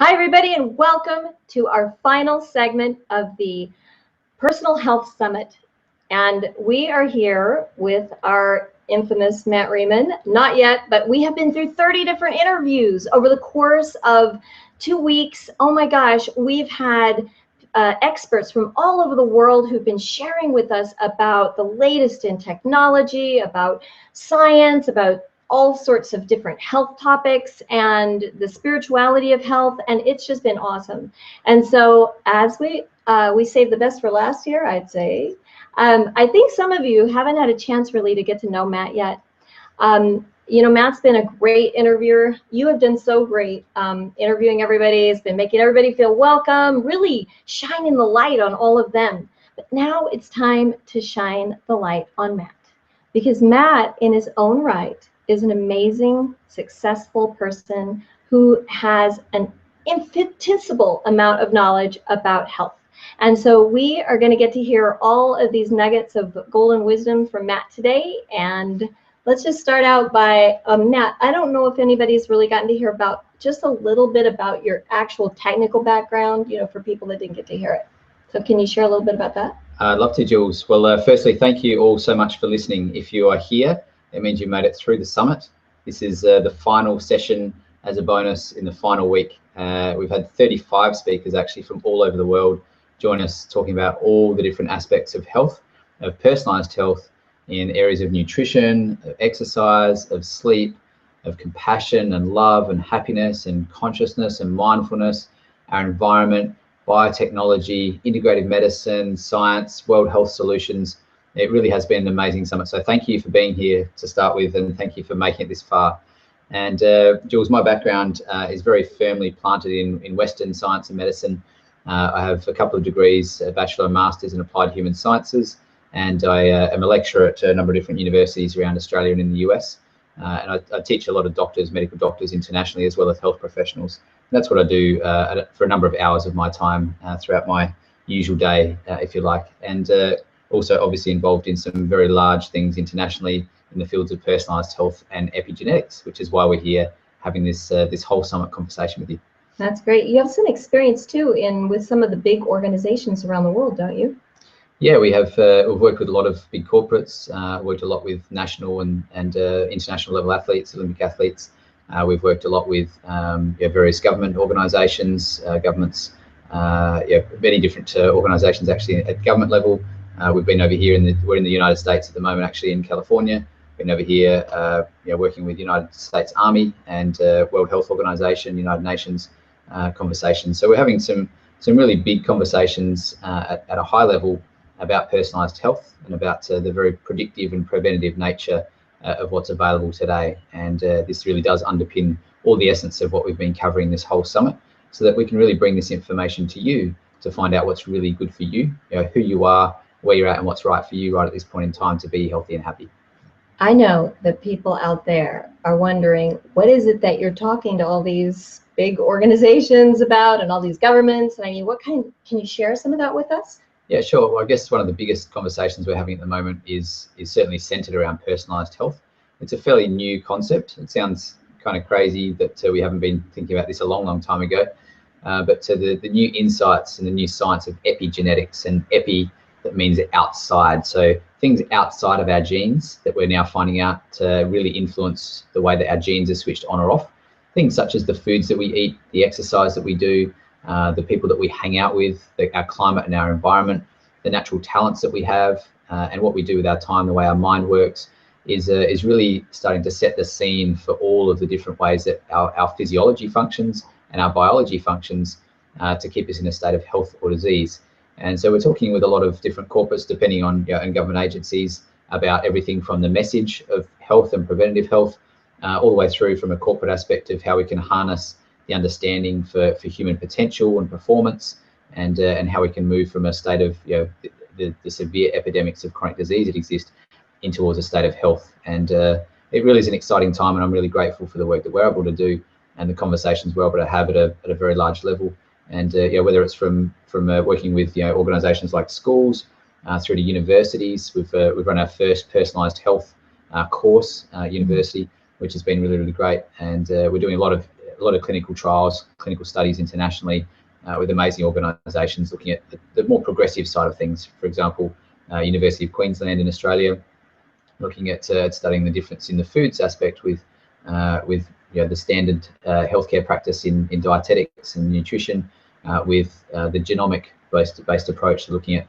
Hi, everybody, and welcome to our final segment of the Personal Health Summit. And we are here with our infamous Matt Riemann. Not yet, but we have been through 30 different interviews over the course of 2 weeks. Oh my gosh, we've had experts from all over the world who've been sharing with us about the latest in technology, about science, about all sorts of different health topics and the spirituality of health, and it's just been awesome. And so as we saved the best for last year, I'd say. I think some of you haven't had a chance really to get to know Matt yet. Matt's been a great interviewer. You have done so great interviewing everybody. It's been making everybody feel welcome, really shining the light on all of them. But now it's time to shine the light on Matt, because Matt, in his own right, is an amazing, successful person who has an infinitesimal amount of knowledge about health. And so we are going to get to hear all of these nuggets of golden wisdom from Matt today. And let's just start out by, Matt, I don't know if anybody's really gotten to hear about just a little bit about your actual technical background, for people that didn't get to hear it. So can you share a little bit about that? I'd love to, Jules. Well, firstly, thank you all so much for listening. If you are here, it means you made it through the summit. This is the final session as a bonus in the final week. We've had 35 speakers actually from all over the world join us, talking about all the different aspects of health, of personalized health in areas of nutrition, of exercise, of sleep, of compassion and love and happiness and consciousness and mindfulness, our environment, biotechnology, integrative medicine, science, world health solutions. It really has been an amazing summit. So thank you for being here to start with, and thank you for making it this far. And Jules, my background is very firmly planted in Western science and medicine. I have a couple of degrees, a bachelor and master's in applied human sciences, and I am a lecturer at a number of different universities around Australia and in the US. And I teach a lot of doctors, medical doctors internationally, as well as health professionals. And that's what I do for a number of hours of my time throughout my usual day, if you like. And also obviously involved in some very large things internationally in the fields of personalized health and epigenetics, which is why we're here having this this whole summit conversation with you. That's great. You have some experience too with some of the big organizations around the world, don't you? Yeah, we have. We've worked with a lot of big corporates, worked a lot with national and international level athletes, Olympic athletes. We've worked a lot with various government organizations, governments, many different organizations actually at government level. We've been over here we're in the United States at the moment, actually in California. Been over here, working with United States Army and World Health Organization, United Nations conversations. So we're having some really big conversations at a high level about personalized health and about the very predictive and preventative nature of what's available today. And this really does underpin all the essence of what we've been covering this whole summit, so that we can really bring this information to you to find out what's really good for you, who you are, where you're at, and what's right for you right at this point in time to be healthy and happy. I know that people out there are wondering, what is it that you're talking to all these big organizations about and all these governments? And I mean, can you share some of that with us? Yeah, sure. Well, I guess one of the biggest conversations we're having at the moment is certainly centered around personalized health. It's a fairly new concept. It sounds kind of crazy that we haven't been thinking about this a long, long time ago. But the new insights and the new science of epigenetics, and epi, that means outside. So things outside of our genes that we're now finding out to really influence the way that our genes are switched on or off. Things such as the foods that we eat, the exercise that we do, the people that we hang out with, our climate and our environment, the natural talents that we have, and what we do with our time, the way our mind works, is really starting to set the scene for all of the different ways that our physiology functions and our biology functions to keep us in a state of health or disease. And so we're talking with a lot of different corporates, depending on and government agencies, about everything from the message of health and preventative health, all the way through from a corporate aspect of how we can harness the understanding for human potential and performance, and how we can move from a state of the severe epidemics of chronic disease that exist in towards a state of health. And it really is an exciting time, and I'm really grateful for the work that we're able to do and the conversations we're able to have at a very large level. And whether it's from working with organisations like schools through to universities, we've run our first personalised health course university, which has been really, really great. And we're doing a lot of lot of clinical trials, clinical studies internationally with amazing organisations looking at the more progressive side of things. For example, University of Queensland in Australia, looking at studying the difference in the foods aspect with the standard healthcare practice in dietetics and nutrition, with the genomic based approach, looking at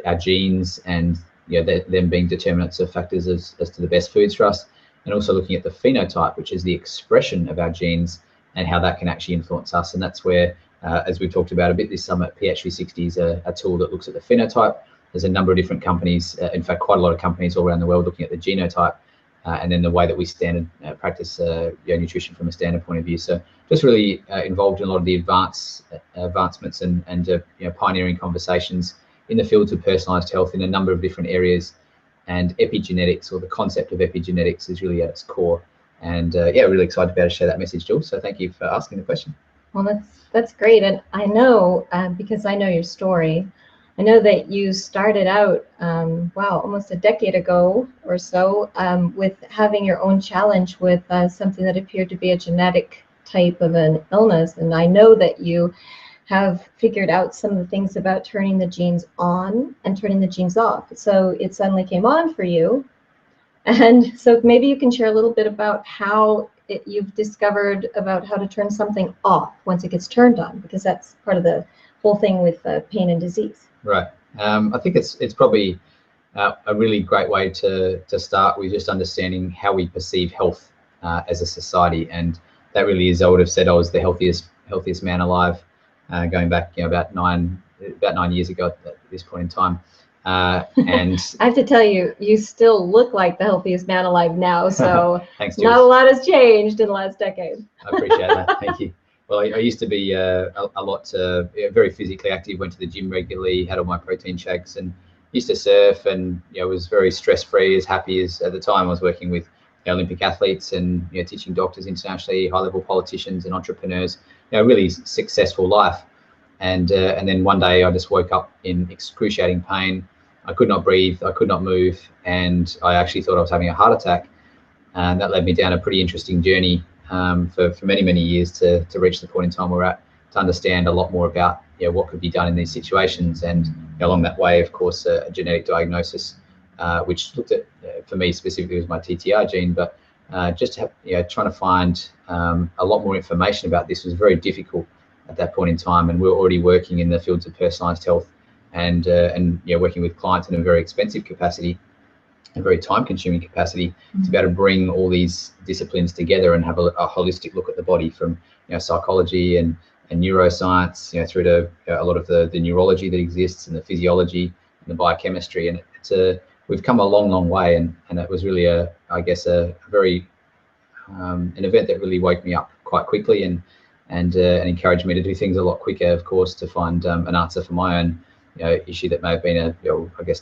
our genes and them being determinants of factors as to the best foods for us, and also looking at the phenotype, which is the expression of our genes and how that can actually influence us. And that's where, as we've talked about a bit this summer, PH360 is a tool that looks at the phenotype. There's a number of different companies, in fact, quite a lot of companies all around the world looking at the genotype, and then the way that we standard practice nutrition from a standard point of view. So just really involved in a lot of the advancements and pioneering conversations in the fields of personalized health in a number of different areas. And epigenetics, or the concept of epigenetics, is really at its core. And really excited to be able to share that message, Jules. So thank you for asking the question. Well, that's great. And I know, because I know your story, I know that you started out, almost a decade ago or so, with having your own challenge with something that appeared to be a genetic type of an illness. And I know that you have figured out some of the things about turning the genes on and turning the genes off. So it suddenly came on for you. And so maybe you can share a little bit about how you've discovered about how to turn something off once it gets turned on, because that's part of the whole thing with pain and disease. Right. I think it's probably a really great way to start with just understanding how we perceive health as a society. And that really is, I would have said I was the healthiest man alive, going back about 9 years ago at this point in time. And I have to tell you, you still look like the healthiest man alive now. So thanks, not a lot has changed in the last decade. I appreciate that. Thank you. Well, I used to be a lot, very physically active, went to the gym regularly, had all my protein shakes, and used to surf, and was very stress-free, as happy as at the time I was working with Olympic athletes and teaching doctors internationally, high-level politicians and entrepreneurs, really successful life. And then one day I just woke up in excruciating pain. I could not breathe, I could not move, and I actually thought I was having a heart attack. And that led me down a pretty interesting journey for many years to reach the point in time we're at, to understand a lot more about what could be done in these situations. And along that way, of course, a genetic diagnosis, which looked at, for me specifically, was my TTR gene, but just trying to find a lot more information about this was very difficult at that point in time. And we were already working in the fields of personalized health and working with clients in a very expensive capacity, a very time-consuming capacity, to be able to bring all these disciplines together and have a holistic look at the body, from psychology and neuroscience, through to a lot of the neurology that exists, and the physiology and the biochemistry. And we've come a long way, and it was really an event that really woke me up quite quickly and encouraged me to do things a lot quicker, of course, to find an answer for my own issue that may have been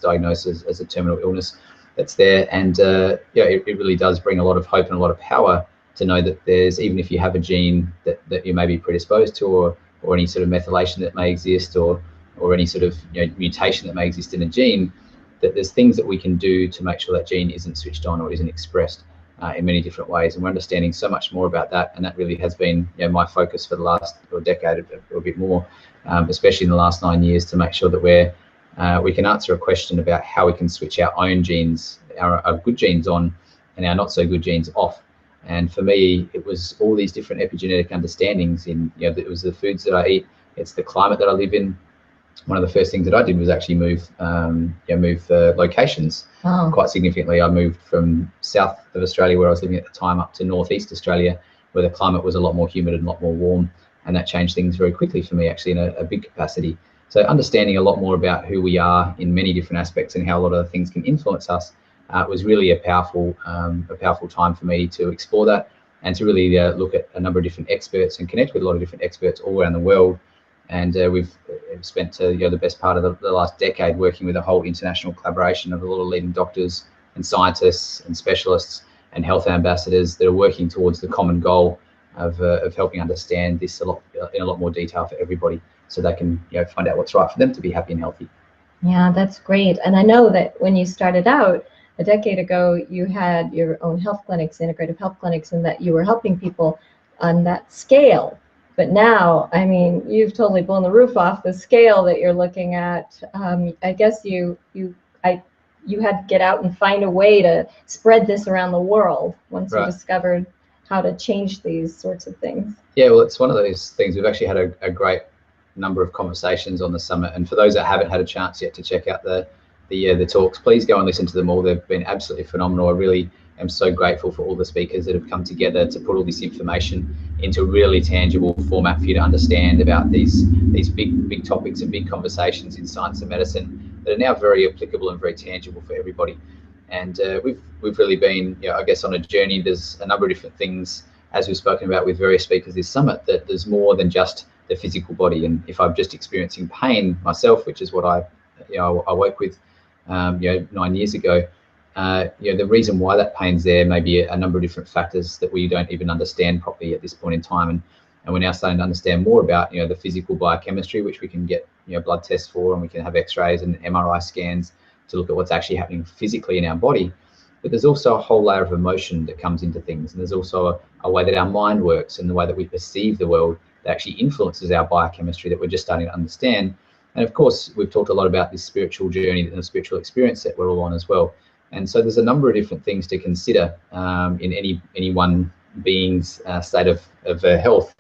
diagnosed as a terminal illness that's there. And it really does bring a lot of hope and a lot of power to know that there's, even if you have a gene that you may be predisposed to, or any sort of methylation that may exist, or any sort of mutation that may exist in a gene, that there's things that we can do to make sure that gene isn't switched on or isn't expressed in many different ways. And we're understanding so much more about that, and that really has been my focus for the last decade or a bit more, especially in the last 9 years, to make sure that we can answer a question about how we can switch our own genes, our good genes on, and our not so good genes off. And for me, it was all these different epigenetic understandings in, it was the foods that I eat, it's the climate that I live in. One of the first things that I did was actually move locations. Wow. Quite significantly. I moved from south of Australia, where I was living at the time, up to northeast Australia, where the climate was a lot more humid and a lot more warm. And that changed things very quickly for me, actually, in a big capacity. So understanding a lot more about who we are in many different aspects and how a lot of things can influence us was really a powerful time for me to explore that, and to really look at a number of different experts and connect with a lot of different experts all around the world. And we've spent the best part of the last decade working with a whole international collaboration of a lot of leading doctors and scientists and specialists and health ambassadors that are working towards the common goal of helping understand this in a lot more detail for everybody, so they can find out what's right for them to be happy and healthy. Yeah, that's great. And I know that when you started out a decade ago, you had your own health clinics, integrative health clinics, and that you were helping people on that scale. But now, I mean, you've totally blown the roof off the scale that you're looking at. I guess you had to get out and find a way to spread this around the world once you discovered how to change these sorts of things. Yeah, well, it's one of those things. We've actually had a great number of conversations on the summit, and for those that haven't had a chance yet to check out the talks, please go and listen to them all. They've been absolutely phenomenal. I really am so grateful for all the speakers that have come together to put all this information into a really tangible format for you to understand about these big topics and big conversations in science and medicine that are now very applicable and very tangible for everybody. And we've really been, I guess, on a journey. There's a number of different things, as we've spoken about with various speakers this summit, that there's more than just the physical body. And if I'm just experiencing pain myself, which is what I work with 9 years ago, the reason why that pain's there may be a number of different factors that we don't even understand properly at this point in time. And we're now starting to understand more about the physical biochemistry, which we can get blood tests for, and we can have x-rays and MRI scans to look at what's actually happening physically in our body. But there's also a whole layer of emotion that comes into things, and there's also a way that our mind works and the way that we perceive the world that actually influences our biochemistry that we're just starting to understand. And of course, we've talked a lot about this spiritual journey and the spiritual experience that we're all on as well. And so there's a number of different things to consider in any one being's state of health.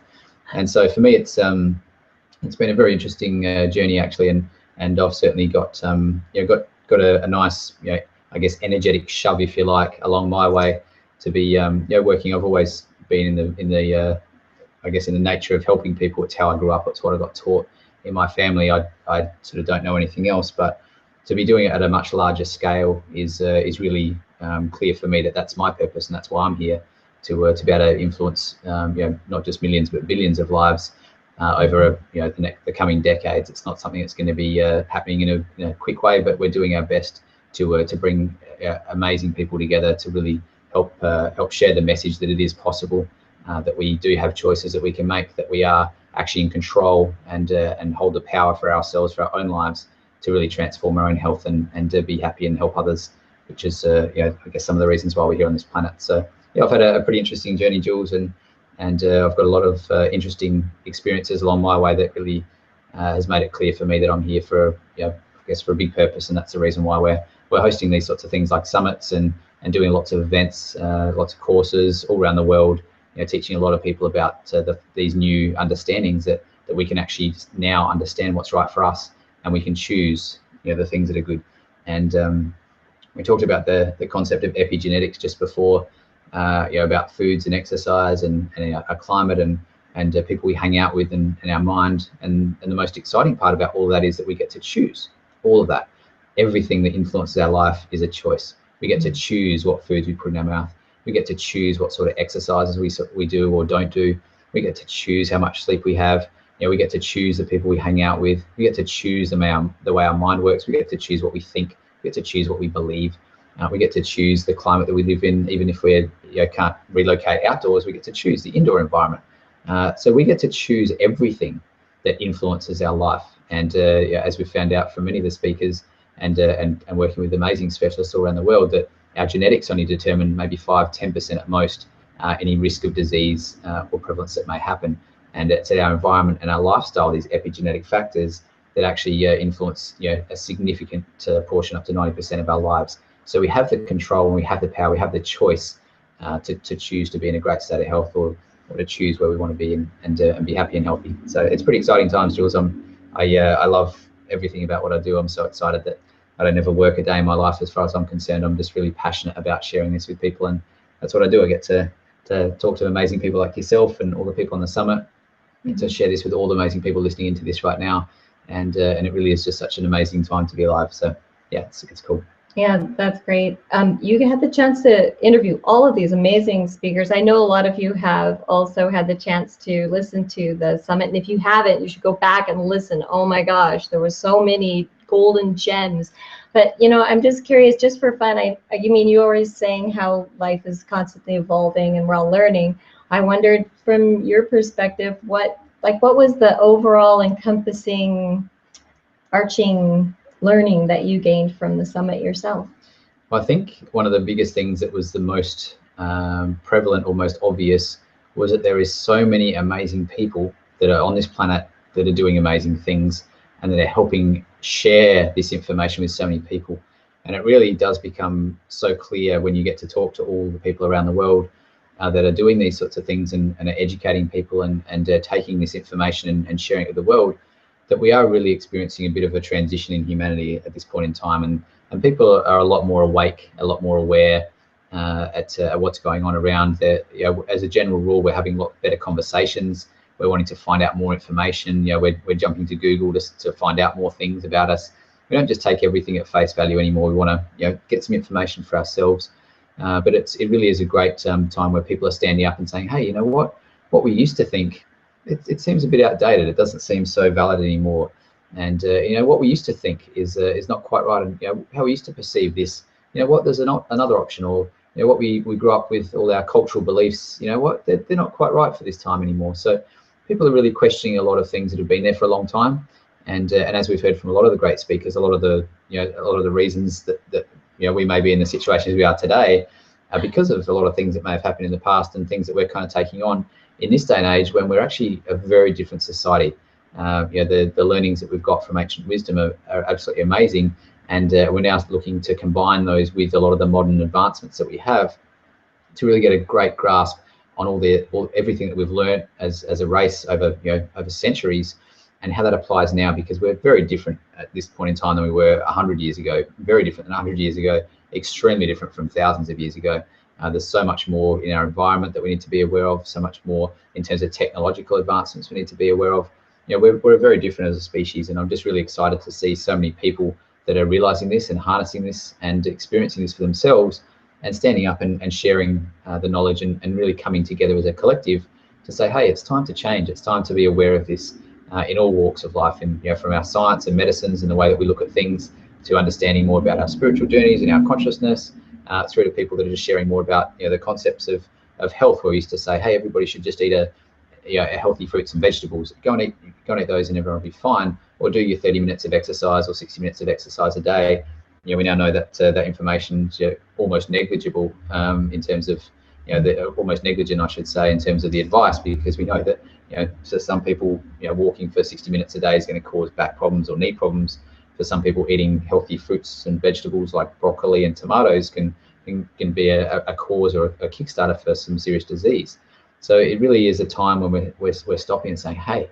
And so for me, it's been a very interesting journey actually, and I've certainly got a nice, I guess, energetic shove, if you like, along my way to be working. I've always been in the I guess in the nature of helping people. It's how I grew up. It's what I got taught in my family. I sort of don't know anything else, but to be doing it at a much larger scale is really clear for me that that's my purpose, and that's why I'm here to be able to influence not just millions but billions of lives over the coming decades. It's not something that's going to be happening in a quick way, but we're doing our best to bring amazing people together to really help share the message that it is possible, that we do have choices that we can make, that we are actually in control and hold the power for ourselves, for our own lives, to really transform our own health and to be happy and help others, which is I guess some of the reasons why we're here on this planet. So I've had a pretty interesting journey, Jules, and I've got a lot of interesting experiences along my way that really has made it clear for me that I'm here for I guess for a big purpose, and that's the reason why we're hosting these sorts of things like summits and doing lots of events, lots of courses all around the world, teaching a lot of people about these new understandings that we can actually now understand what's right for us, and we can choose the things that are good. And we talked about the concept of epigenetics just before, about foods and exercise and our climate and people we hang out with and our mind. And the most exciting part about all of that is that we get to choose all of that. Everything that influences our life is a choice. We get to choose what foods we put in our mouth. We get to choose what sort of exercises we do or don't do. We get to choose how much sleep we have. We get to choose the people we hang out with. We get to choose the way our mind works. We get to choose what we think. We get to choose what we believe. We get to choose the climate that we live in. Even if we can't relocate outdoors, we get to choose the indoor environment. So we get to choose everything that influences our life. And as we've found out from many of the speakers and working with amazing specialists all around the world, that our genetics only determine maybe 5-10% at most any risk of disease or prevalence that may happen. And it's our environment and our lifestyle, these epigenetic factors, that actually influence a significant portion, up to 90% of our lives. So we have the control and we have the power, we have the choice to choose to be in a great state of health, or to choose where we want to be and be happy and healthy. So it's pretty exciting times, Jules. I love everything about what I do. I'm so excited that I don't ever work a day in my life as far as I'm concerned. I'm just really passionate about sharing this with people, and that's what I do. I get to talk to amazing people like yourself and all the people on the summit, and to share this with all the amazing people listening into this right now. And it really is just such an amazing time to be alive. So yeah, it's cool. Yeah, that's great. You had the chance to interview all of these amazing speakers. I know a lot of you have also had the chance to listen to the summit, and if you haven't, you should go back and listen. Oh my gosh, there were so many golden gems. But I'm just curious, just for fun, you were always saying how life is constantly evolving and we're all learning. I wondered, from your perspective, what was the overall encompassing, arching learning that you gained from the summit yourself? Well, I think one of the biggest things that was the most prevalent or most obvious was that there is so many amazing people that are on this planet that are doing amazing things, and that are helping share this information with so many people. And it really does become so clear when you get to talk to all the people around the world that are doing these sorts of things, and are educating people, and taking this information and sharing it with the world, that we are really experiencing a bit of a transition in humanity at this point in time. And people are a lot more awake, a lot more aware at what's going on around there. As a general rule, we're having a lot better conversations. We're wanting to find out more information. We're jumping to Google just to find out more things about us. We don't just take everything at face value anymore. We want to get some information for ourselves. But it really is a great time where people are standing up and saying, hey, you know what we used to think, it seems a bit outdated. It doesn't seem so valid anymore. And what we used to think is not quite right. And how we used to perceive this, there's another option. Or what we grew up with, all our cultural beliefs, they're not quite right for this time anymore. So people are really questioning a lot of things that have been there for a long time. And as we've heard from a lot of the great speakers, a lot of the reasons that we may be in the situations we are today are because of a lot of things that may have happened in the past, and things that we're kind of taking on in this day and age when we're actually a very different society. The learnings that we've got from ancient wisdom are absolutely amazing, and we're now looking to combine those with a lot of the modern advancements that we have to really get a great grasp on everything that we've learned as a race over centuries, and how that applies now, because we're very different at this point in time than we were 100 years ago. Very different than 100 years ago, extremely different from thousands of years ago. There's so much more in our environment that we need to be aware of, so much more in terms of technological advancements we need to be aware of. We're very different as a species, and I'm just really excited to see so many people that are realizing this and harnessing this and experiencing this for themselves, and standing up and sharing the knowledge, and really coming together as a collective to say, hey, it's time to change. It's time to be aware of this in all walks of life, and from our science and medicines and the way that we look at things, to understanding more about our spiritual journeys and our consciousness, through to people that are just sharing more about the concepts of health, where we used to say, hey, everybody should just eat a healthy fruits and vegetables. Go and eat those and everyone will be fine. Or do your 30 minutes of exercise or 60 minutes of exercise a day. We now know that that information's almost negligible in terms of almost negligent, I should say, in terms of the advice, because we know that so some people walking for 60 minutes a day is going to cause back problems or knee problems. For some people, eating healthy fruits and vegetables like broccoli and tomatoes can be a cause or a kickstarter for some serious disease. So it really is a time when we're stopping and saying, hey,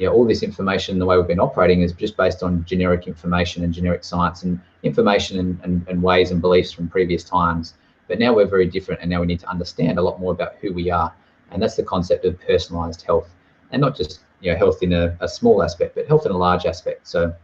all this information, the way we've been operating, is just based on generic information and generic science and information and ways and beliefs from previous times. But now we're very different, and now we need to understand a lot more about who we are. And that's the concept of personalized health, and not just health in a small aspect, but health in a large aspect. So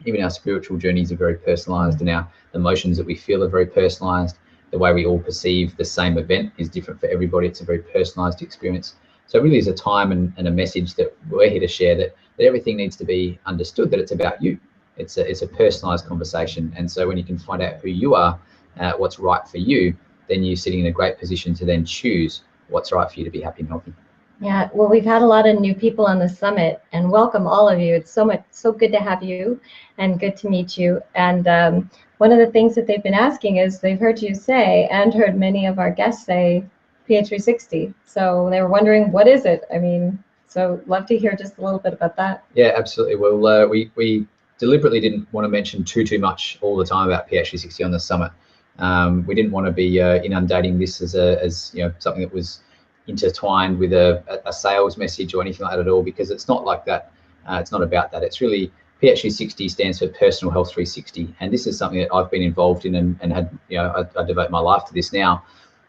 even our spiritual journeys are very personalized, and our emotions that we feel are very personalized. The way we all perceive the same event is different for everybody. It's a very personalized experience. So it really is a time and a message that we're here to share, that everything needs to be understood, that it's about you. It's a personalized conversation. And so when you can find out who you are, what's right for you, then you're sitting in a great position to then choose what's right for you to be happy and healthy. Yeah, well, we've had a lot of new people on the summit, and welcome all of you. It's so good to have you, and good to meet you. And one of the things that they've been asking is, they've heard you say, and heard many of our guests say, PH360. So they were wondering, what is it? I mean, so love to hear just a little bit about that. Yeah, absolutely. Well, we deliberately didn't want to mention too much all the time about PH360 on the summit. We didn't want to be inundating this as something that was intertwined with a sales message or anything like that at all, because it's not like that. It's not about that. It's really, PH360 stands for Personal Health 360, and this is something that I've been involved in and had, I devote my life to this now,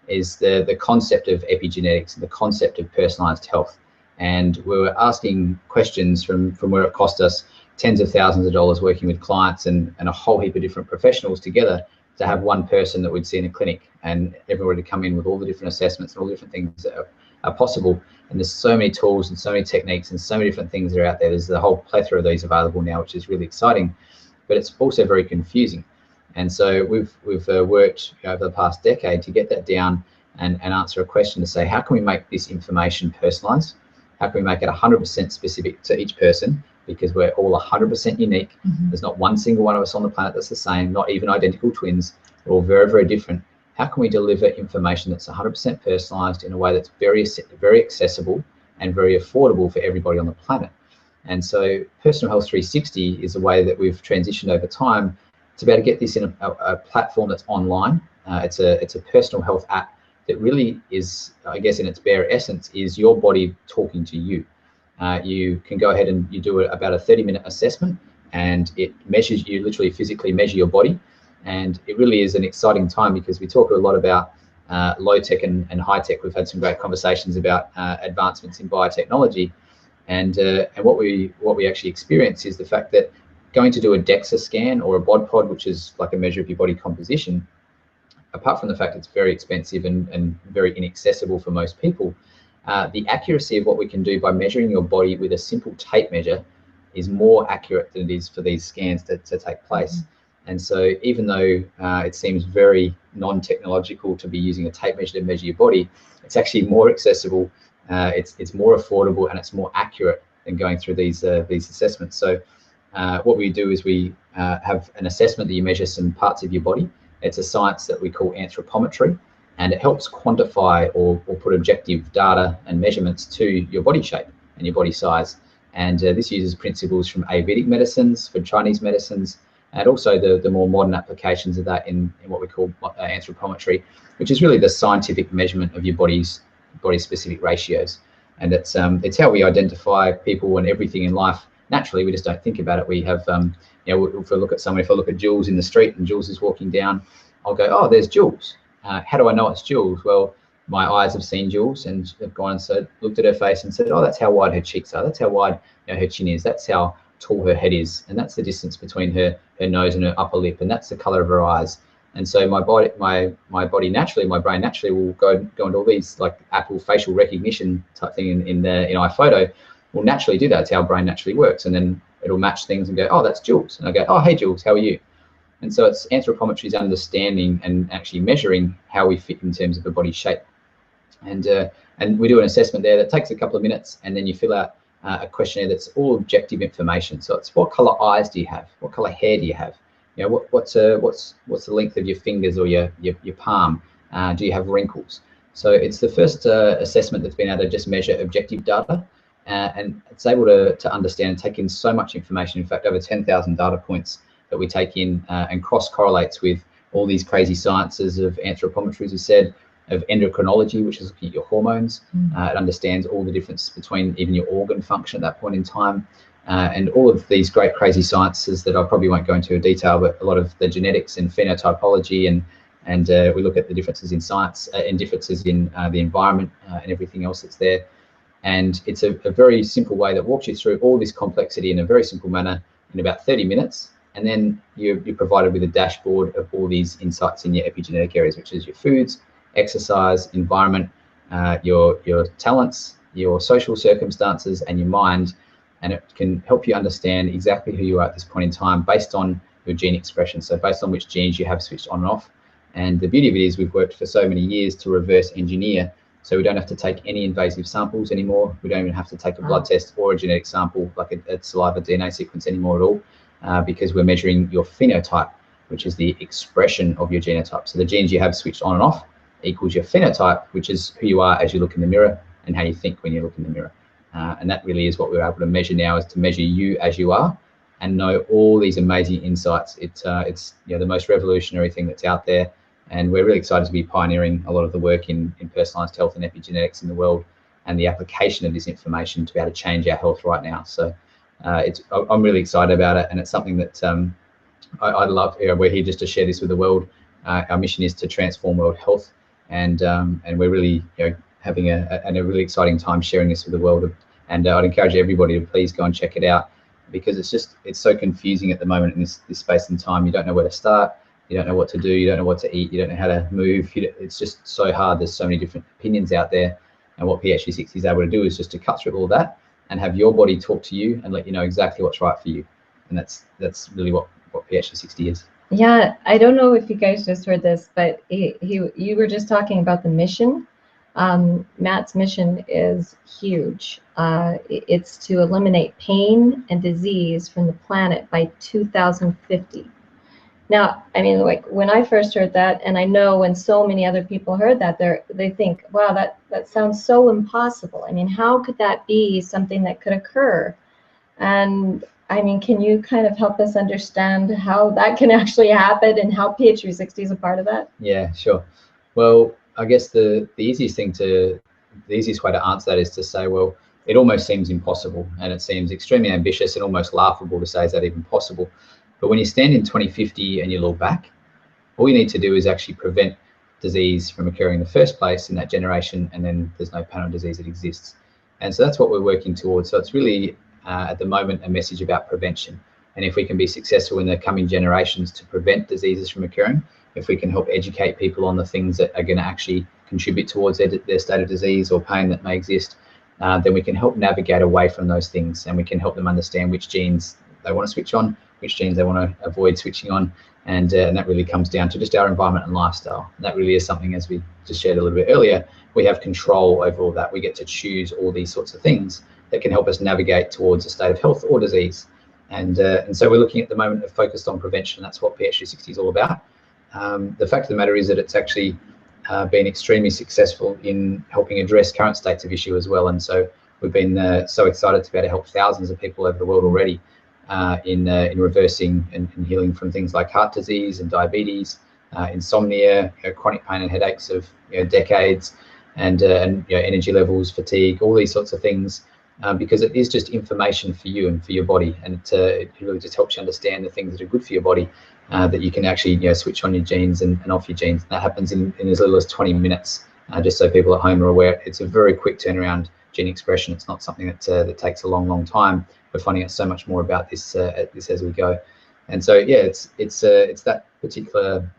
is the concept of epigenetics and the concept of personalized health. And we were asking questions from where it cost us tens of thousands of dollars working with clients and a whole heap of different professionals together to have one person that we'd see in a clinic, and everybody to come in with all the different assessments and all the different things that are possible. And there's so many tools and so many techniques and so many different things that are out there. There's a whole plethora of these available now, which is really exciting, but it's also very confusing. And so we've worked over the past decade to get that down and answer a question to say, how can we make this information personalized? How can we make it 100% specific to each person? Because we're all 100% unique. There's not one single one of us on the planet that's the same, not even identical twins. We're all very, very different. how can we deliver information that's 100% personalized in a way that's very accessible and very affordable for everybody on the planet? And so Personal Health 360 is a way that we've transitioned over time to be able to get this in a platform that's online. It's a personal health app that really is, I guess in its bare essence, is your body talking to you. You can go ahead and you do about a 30-minute assessment, and it measures, you literally physically measure your body. And it really is an exciting time, because we talk a lot about low tech and high tech. We've had some great conversations about advancements in biotechnology, and what we actually experience is the fact that going to do a DEXA scan or a bod pod, which is like a measure of your body composition, apart from the fact it's very expensive and very inaccessible for most people, the accuracy of what we can do by measuring your body with a simple tape measure is more accurate than it is for these scans to take place. And so even though it seems very non-technological to be using a tape measure to measure your body, it's actually more accessible, it's more affordable, and it's more accurate than going through these assessments. So what we do is we have an assessment that you measure some parts of your body. It's a science that we call anthropometry, and it helps quantify or put objective data and measurements to your body shape and your body size. And this uses principles from Ayurvedic medicines, for Chinese medicines, and also the more modern applications of that in what we call anthropometry, which is really the scientific measurement of your body's specific ratios. And it's how we identify people and everything in life. Naturally, we just don't think about it. We have, you know, if I look at someone, if I look at Jules in the street and Jules is walking down, I'll go, oh, there's Jules. How do I know it's Jules? Well, my eyes have seen Jules and have gone and said, looked at her face and said, oh, that's how wide her cheeks are. That's how wide, you know, her chin is. That's how tall her head is. And that's the distance between her nose and her upper lip. And that's the color of her eyes. And so my body naturally, my brain naturally will go into all these, like Apple facial recognition type thing in iPhoto, will naturally do that. It's how our brain naturally works. And then it'll match things and go, oh, that's Jules. And I go, oh, hey, Jules, how are you? And so it's anthropometry's understanding and actually measuring how we fit in terms of a body shape. And we do an assessment there that takes a couple of minutes, and then you fill out a questionnaire that's all objective information. So it's what color eyes do you have? What color hair do you have? You know, what's the length of your fingers or your palm? Do you have wrinkles? So it's the first assessment that's been able to just measure objective data, and it's able to understand and take in so much information. In fact, over 10,000 data points that we take in and cross-correlates with all these crazy sciences of anthropometry, as you said, of endocrinology, which is looking at your hormones. It understands all the difference between even your organ function at that point in time. And all of these great crazy sciences that I probably won't go into in detail, but a lot of the genetics and phenotypology, and we look at the differences in science and differences in the environment and everything else that's there. And it's a very simple way that walks you through all this complexity in a very simple manner in about 30 minutes. And then you're provided with a dashboard of all these insights in your epigenetic areas, which is your foods, exercise, environment, your talents, your social circumstances, and your mind. And it can help you understand exactly who you are at this point in time based on your gene expression. So based on which genes you have switched on and off. And the beauty of it is we've worked for so many years to reverse engineer, so we don't have to take any invasive samples anymore. We don't even have to take a blood test or a genetic sample, like a saliva DNA sequence anymore at all, because we're measuring your phenotype, which is the expression of your genotype. So the genes you have switched on and off equals your phenotype, which is who you are as you look in the mirror and how you think when you look in the mirror. And that really is what we're able to measure now, is to measure you as you are and know all these amazing insights. It's you know, the most revolutionary thing that's out there. And we're really excited to be pioneering a lot of the work in personalized health and epigenetics in the world, and the application of this information to be able to change our health right now. So I'm really excited about it, and it's something that I'd love. You know, we're here just to share this with the world. Our mission is to transform world health, and we're really, you know, having a really exciting time sharing this with the world. And I'd encourage everybody to please go and check it out, because it's so confusing at the moment in this space and time. You don't know where to start. You don't know what to do. You don't know what to eat. You don't know how to move. It's just so hard. There's so many different opinions out there. And what PH360 is able to do is just to cut through all that and have your body talk to you and let you know exactly what's right for you. And that's really what PH360 is. Yeah, I don't know if you guys just heard this, but you were just talking about the mission. Matt's mission is huge. It's to eliminate pain and disease from the planet by 2050. Now, I mean, like when I first heard that, and I know when so many other people heard that, they think, wow, that sounds so impossible. I mean, how could that be something that could occur? And I mean, can you kind of help us understand how that can actually happen and how PH360 is a part of that? Yeah, sure. Well, I guess the easiest way to answer that is to say, well, it almost seems impossible, and it seems extremely ambitious and almost laughable to say, is that even possible? But when you stand in 2050 and you look back, all you need to do is actually prevent disease from occurring in the first place in that generation, and then there's no pattern disease that exists. And so that's what we're working towards. So it's really, at the moment, a message about prevention. And if we can be successful in the coming generations to prevent diseases from occurring, if we can help educate people on the things that are going to actually contribute towards their state of disease or pain that may exist, then we can help navigate away from those things, and we can help them understand which genes they want to switch on, which genes they want to avoid switching on. And that really comes down to just our environment and lifestyle. And that really is something, as we just shared a little bit earlier, we have control over all that. We get to choose all these sorts of things that can help us navigate towards a state of health or disease. And so we're looking at the moment focused on prevention. That's what PH360 is all about. The fact of the matter is that it's actually been extremely successful in helping address current states of issue as well. And so we've been so excited to be able to help thousands of people over the world already in reversing and healing from things like heart disease and diabetes, insomnia, chronic pain and headaches of decades, and energy levels, fatigue, all these sorts of things, because it is just information for you and for your body, and it really just helps you understand the things that are good for your body, that you can actually switch on your genes and off your genes. And that happens in as little as 20 minutes, just so people at home are aware. It's a very quick turnaround gene expression. It's not something that takes a long time. We're finding out so much more about this as we go. And so yeah, it's that particular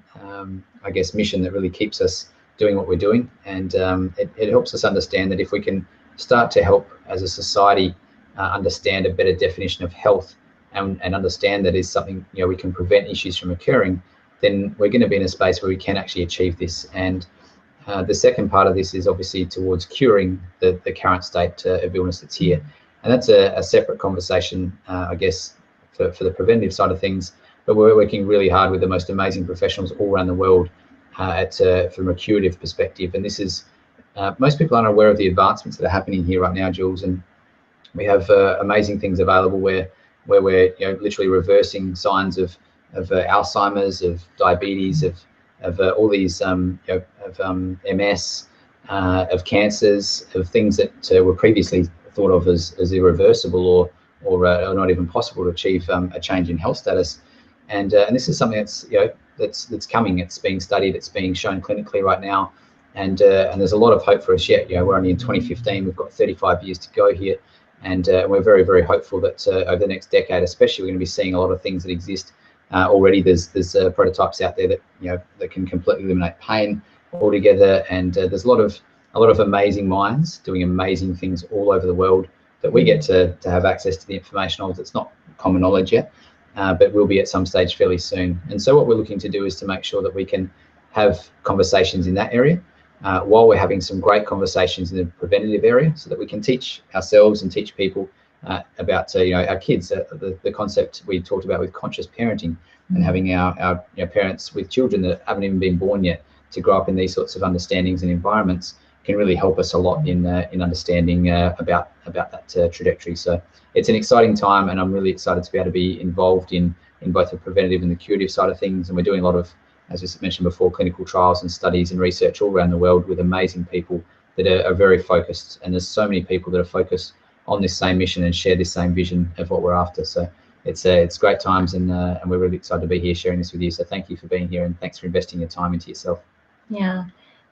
I guess mission that really keeps us doing what we're doing, and it helps us understand that if we can start to help as a society understand a better definition of health, and understand that is something we can prevent issues from occurring, then we're going to be in a space where we can actually achieve this. And the second part of this is obviously towards curing the current state of illness that's here. And that's a separate conversation, I guess, for the preventative side of things. But we're working really hard with the most amazing professionals all around the world from a curative perspective. And this is, most people aren't aware of the advancements that are happening here right now, Jules. And we have amazing things available where we're literally reversing signs of Alzheimer's, of diabetes, of all these MS, of cancers, of things that were previously thought of as irreversible or not even possible to achieve a change in health status. And this is something that's coming. It's being studied. It's being shown clinically right now, and there's a lot of hope for us yet. We're only in 2015. We've got 35 years to go here, and we're very, very hopeful that over the next decade, especially, we're going to be seeing a lot of things that exist already. There's prototypes out there that can completely eliminate pain altogether, and there's a lot of amazing minds doing amazing things all over the world that we get to have access to the information of. That's not common knowledge yet, but will be at some stage fairly soon. And so what we're looking to do is to make sure that we can have conversations in that area while we're having some great conversations in the preventative area, so that we can teach ourselves and teach people about our kids, the concept we talked about with conscious parenting, and having our parents with children that haven't even been born yet to grow up in these sorts of understandings and environments can really help us a lot in understanding about that trajectory. So it's an exciting time, and I'm really excited to be able to be involved in both the preventative and the curative side of things. And we're doing a lot of, as I mentioned before, clinical trials and studies and research all around the world with amazing people that are very focused. And there's so many people that are focused on this same mission and share this same vision of what we're after. So it's great times, and we're really excited to be here sharing this with you. So thank you for being here, and thanks for investing your time into yourself. Yeah,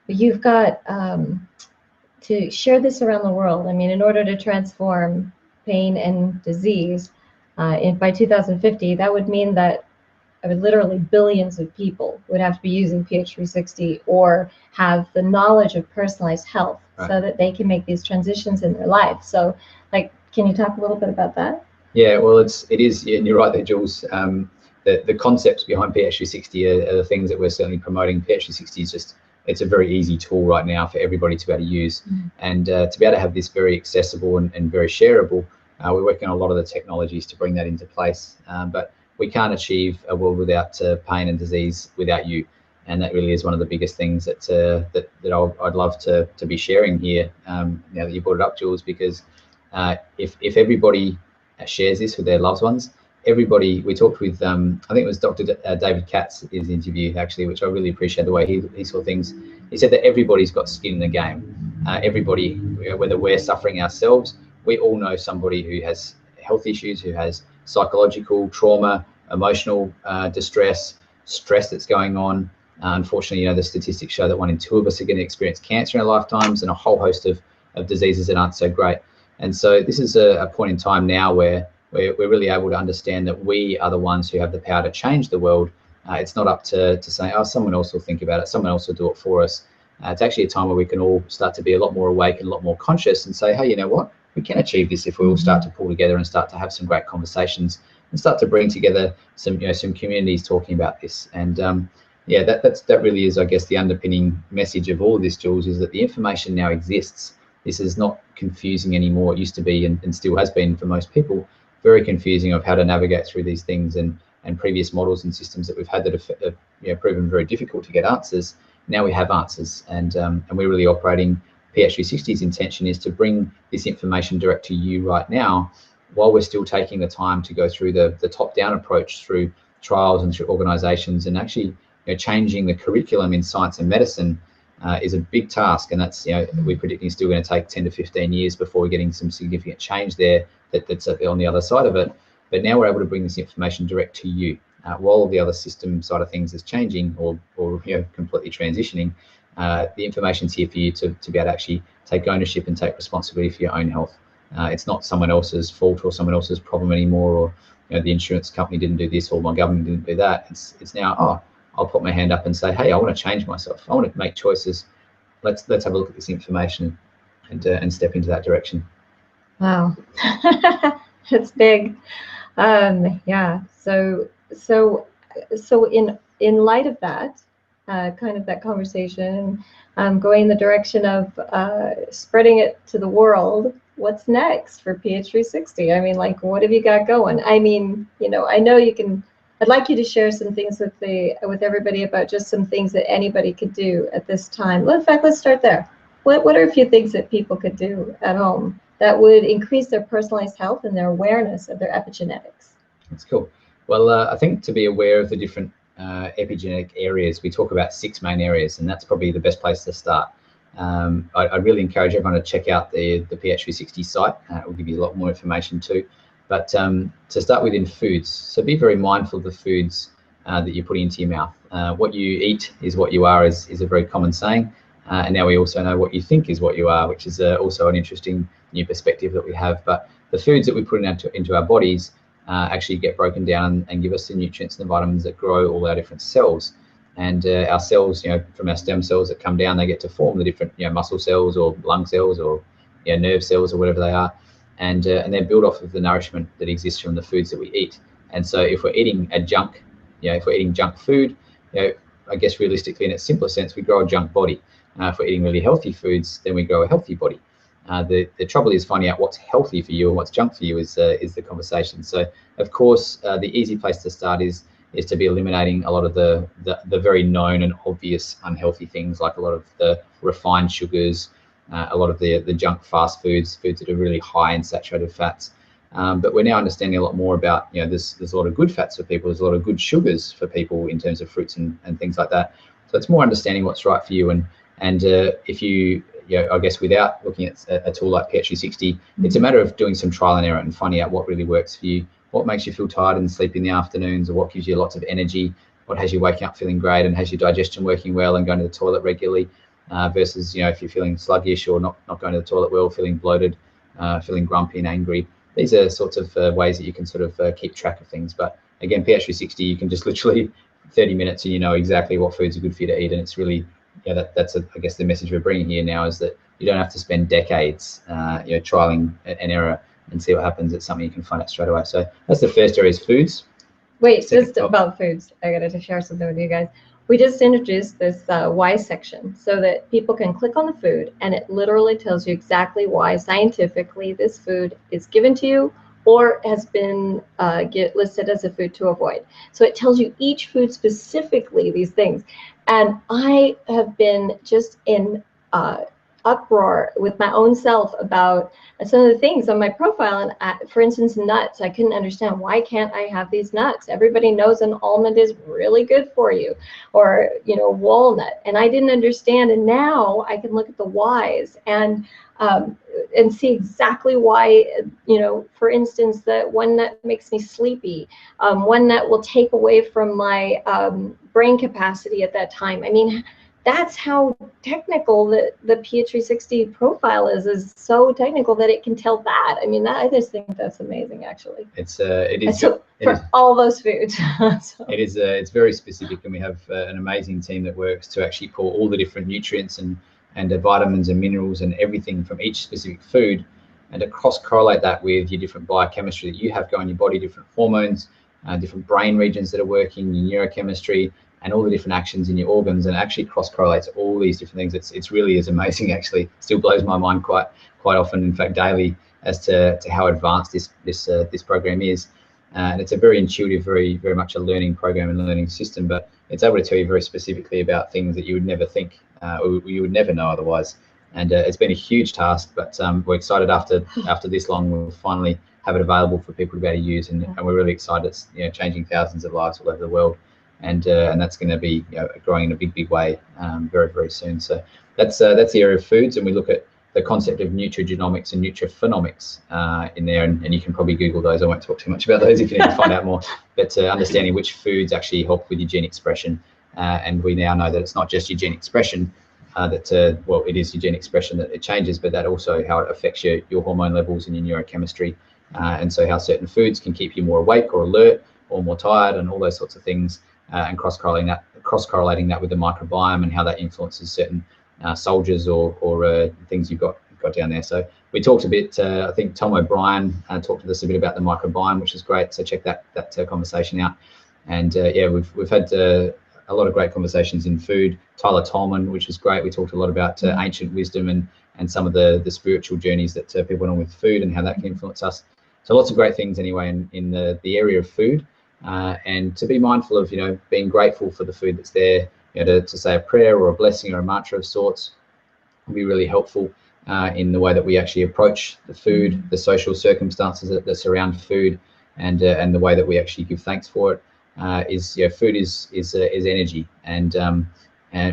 you've got to share this around the world. I mean, in order to transform pain and disease by 2050, that would mean that literally billions of people would have to be using PH360 or have the knowledge of personalized health, right, so that they can make these transitions in their life. So, can you talk a little bit about that? Yeah, well, it is, and you're right there, Jules. The concepts behind PH360 are the things that we're certainly promoting. PH360 is it's a very easy tool right now for everybody to be able to use, and to be able to have this very accessible and very shareable. We're working on a lot of the technologies to bring that into place, but we can't achieve a world without pain and disease without you. And that really is one of the biggest things that I'd love to be sharing here. Now that you brought it up, Jules, because if everybody shares this with their loved ones, everybody, we talked with, I think it was Dr. David Katz, his interview actually, which I really appreciate the way he saw things. He said that everybody's got skin in the game. Everybody, whether we're suffering ourselves, we all know somebody who has health issues, who has psychological trauma, emotional distress, stress that's going on. Unfortunately, the statistics show that 1 in 2 of us are going to experience cancer in our lifetimes, and a whole host of diseases that aren't so great. And so this is a point in time now where we're really able to understand that we are the ones who have the power to change the world. It's not up to say, oh, someone else will think about it, someone else will do it for us. It's actually a time where we can all start to be a lot more awake and a lot more conscious and say, hey, you know what? We can achieve this if we all start to pull together and start to have some great conversations and start to bring together some communities talking about this. And yeah, that really is, I guess, the underpinning message of all of this, Jules, is that the information now exists. This is not confusing anymore. It used to be, and still has been for most people, very confusing of how to navigate through these things, and previous models and systems that we've had that have proven very difficult to get answers. Now we have answers, and we're really operating. PH360's intention is to bring this information direct to you right now, while we're still taking the time to go through the top-down approach through trials and through organizations, and actually changing the curriculum in science and medicine is a big task, and that's we're predicting still going to take 10 to 15 years before we're getting some significant change there that's on the other side of it. But now we're able to bring this information direct to you while the other system side of things is changing or completely transitioning. The information's here for you to be able to actually take ownership and take responsibility for your own health. It's not someone else's fault or someone else's problem anymore, or the insurance company didn't do this or my government didn't do that. It's now, oh, I'll put my hand up and say, hey, I want to change myself. I want to make choices. Let's have a look at this information and step into that direction. Wow, it's big. Yeah. So in light of that, kind of that conversation, going in the direction of spreading it to the world, what's next for PH360? I mean, like, what have you got going? I mean, I know you can. I'd like you to share some things with everybody about just some things that anybody could do at this time. Well, in fact, let's start there. What are a few things that people could do at home that would increase their personalized health and their awareness of their epigenetics? That's cool. Well, I think to be aware of the different epigenetic areas, we talk about 6 main areas, and that's probably the best place to start. I really encourage everyone to check out the PH360 site. It will give you a lot more information too. But to start with, in foods, so be very mindful of the foods that you're putting into your mouth. What you eat is what you are is a very common saying. And now we also know what you think is what you are, which is also an interesting new perspective that we have. But the foods that we put into our bodies actually get broken down and give us the nutrients and the vitamins that grow all our different cells. And our cells, from our stem cells that come down, they get to form the different muscle cells or lung cells or nerve cells or whatever they are. And they're built off of the nourishment that exists from the foods that we eat. And so if we're eating if we're eating junk food, I guess realistically, in its simpler sense, we grow a junk body. If we're eating really healthy foods, then we grow a healthy body. The trouble is finding out what's healthy for you and what's junk for you is the conversation. So, of course, the easy place to start is to be eliminating a lot of the very known and obvious unhealthy things, like a lot of the refined sugars, a lot of the junk fast foods that are really high in saturated fats. But we're now understanding a lot more about, there's a lot of good fats for people, there's a lot of good sugars for people in terms of fruits and things like that. So it's more understanding what's right for you. And if you, I guess without looking at a tool like PH360, it's a matter of doing some trial and error and finding out what really works for you, what makes you feel tired and sleep in the afternoons, or what gives you lots of energy, what has you waking up feeling great and has your digestion working well and going to the toilet regularly, versus, if you're feeling sluggish or not going to the toilet well, feeling bloated, feeling grumpy and angry. These are sorts of ways that you can sort of keep track of things. But again, PH360, you can just literally 30 minutes and you know exactly what foods are good for you to eat. And it's really, that's I guess the message we're bringing here now is that you don't have to spend decades, trialing an error and see what happens. It's something you can find out straight away. So that's the first area, is foods. Wait, just about foods. I got to share something with you guys. We just introduced this why section so that people can click on the food and it literally tells you exactly why scientifically this food is given to you, or has been get listed as a food to avoid. So it tells you each food specifically these things. And I have been just in uproar with my own self about some of the things on my profile. And for instance, nuts, I couldn't understand, why can't I have these nuts? Everybody knows an almond is really good for you, or, you know, walnut. And I didn't understand. And now I can look at the whys and see exactly why, you know, for instance, that one nut makes me sleepy. One nut will take away from my brain capacity at that time. I mean, that's how technical the PH360 profile is so technical that it can tell that. I mean, I just think that's amazing, actually. It is so for all those foods. So. It's very specific, and we have an amazing team that works to actually pull all the different nutrients and vitamins and minerals and everything from each specific food, and to cross-correlate that with your different biochemistry that you have going in your body, different hormones, different brain regions that are working, your neurochemistry, and all the different actions in your organs, and actually cross-correlates all these different things. It's really is amazing, actually. Still blows my mind quite often, in fact daily, as to how advanced this program is. And it's a very intuitive, very much a learning program and learning system, but it's able to tell you very specifically about things that you would never think or you would never know otherwise. And it's been a huge task, but we're excited after this long, we'll finally have it available for people to be able to use, and we're really excited. It's, you know, changing thousands of lives all over the world, and that's going to be, you know, growing in a big way very soon. So that's the area of foods, and we look at the concept of nutrigenomics and nutriphenomics in there, and you can probably Google those. I won't talk too much about those if you need to find out more, but understanding which foods actually help with your gene expression. And we now know that it's not just your gene expression, well, it is your gene expression that it changes, but that also how it affects your hormone levels and your neurochemistry, and so how certain foods can keep you more awake or alert or more tired, and all those sorts of things, and cross-correlating that with the microbiome and how that influences certain soldiers or things you've got down there. So we talked a bit, I think Tom O'Brien talked to us a bit about the microbiome, which is great, so check that conversation out. And yeah, we've had a lot of great conversations in food. Tyler Tolman, which is great. We talked a lot about ancient wisdom and some of the spiritual journeys that people went on with food and how that can influence us. So lots of great things anyway in the area of food, and to be mindful of, you know, being grateful for the food that's there. You know, to say a prayer or a blessing or a mantra of sorts will be really helpful in the way that we actually approach the food, the social circumstances that surround food, and the way that we actually give thanks for it. Food is energy, and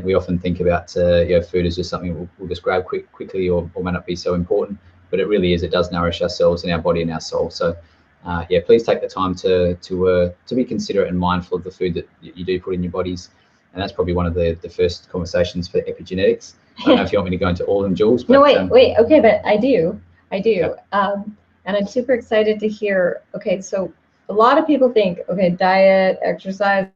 we often think about food as just something we'll just grab quickly or may not be so important, but it really is. It does nourish ourselves and our body and our soul. So yeah, please take the time to be considerate and mindful of the food that you do put in your bodies, and that's probably one of the first conversations for epigenetics. I don't know if you want me to go into all of them, Jules. But, no, wait. Okay, but I do. Yeah. And I'm super excited to hear. Okay, so a lot of people think, okay, diet, exercise,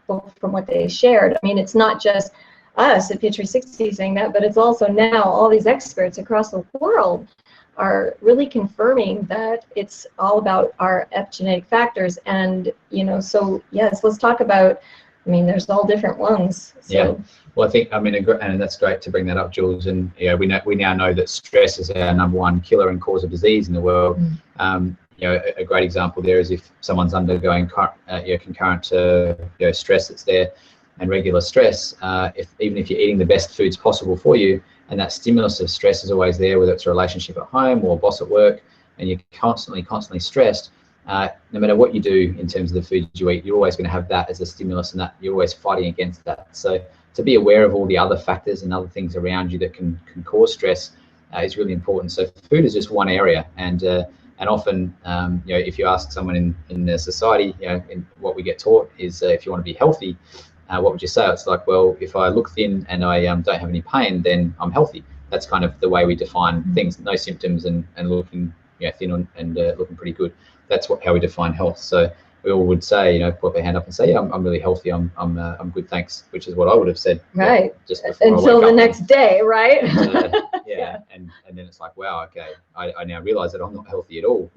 from what they shared. I mean, it's not just us at PH360 saying that, but it's also now all these experts across the world are really confirming that it's all about our epigenetic factors. And, you know, so yes, let's talk about, I mean, there's all different ones. So. Yeah. Well, I think, I mean, and that's great to bring that up, Jules. And yeah, we now know that stress is our #1 killer and cause of disease in the world. You know, a great example there is if someone's undergoing concurrent stress that's there, and regular stress. Even if you're eating the best foods possible for you, and that stimulus of stress is always there, whether it's a relationship at home or a boss at work, and you're constantly stressed. No matter what you do in terms of the foods you eat, you're always going to have that as a stimulus, and that you're always fighting against that. So to be aware of all the other factors and other things around you that can cause stress is really important. So food is just one area, and often, you know, if you ask someone in the society, you know, in what we get taught is if you want to be healthy, what would you say? It's like, well, if I look thin and I don't have any pain, then I'm healthy. That's kind of the way we define things: no symptoms and looking, you know, thin and looking pretty good. That's how we define health. So we all would say, you know, put their hand up and say, yeah, I'm really healthy. I'm good, thanks. Which is what I would have said. Right. Just before until the next day, right? Yeah. And then it's like, wow, okay, I now realize that I'm not healthy at all.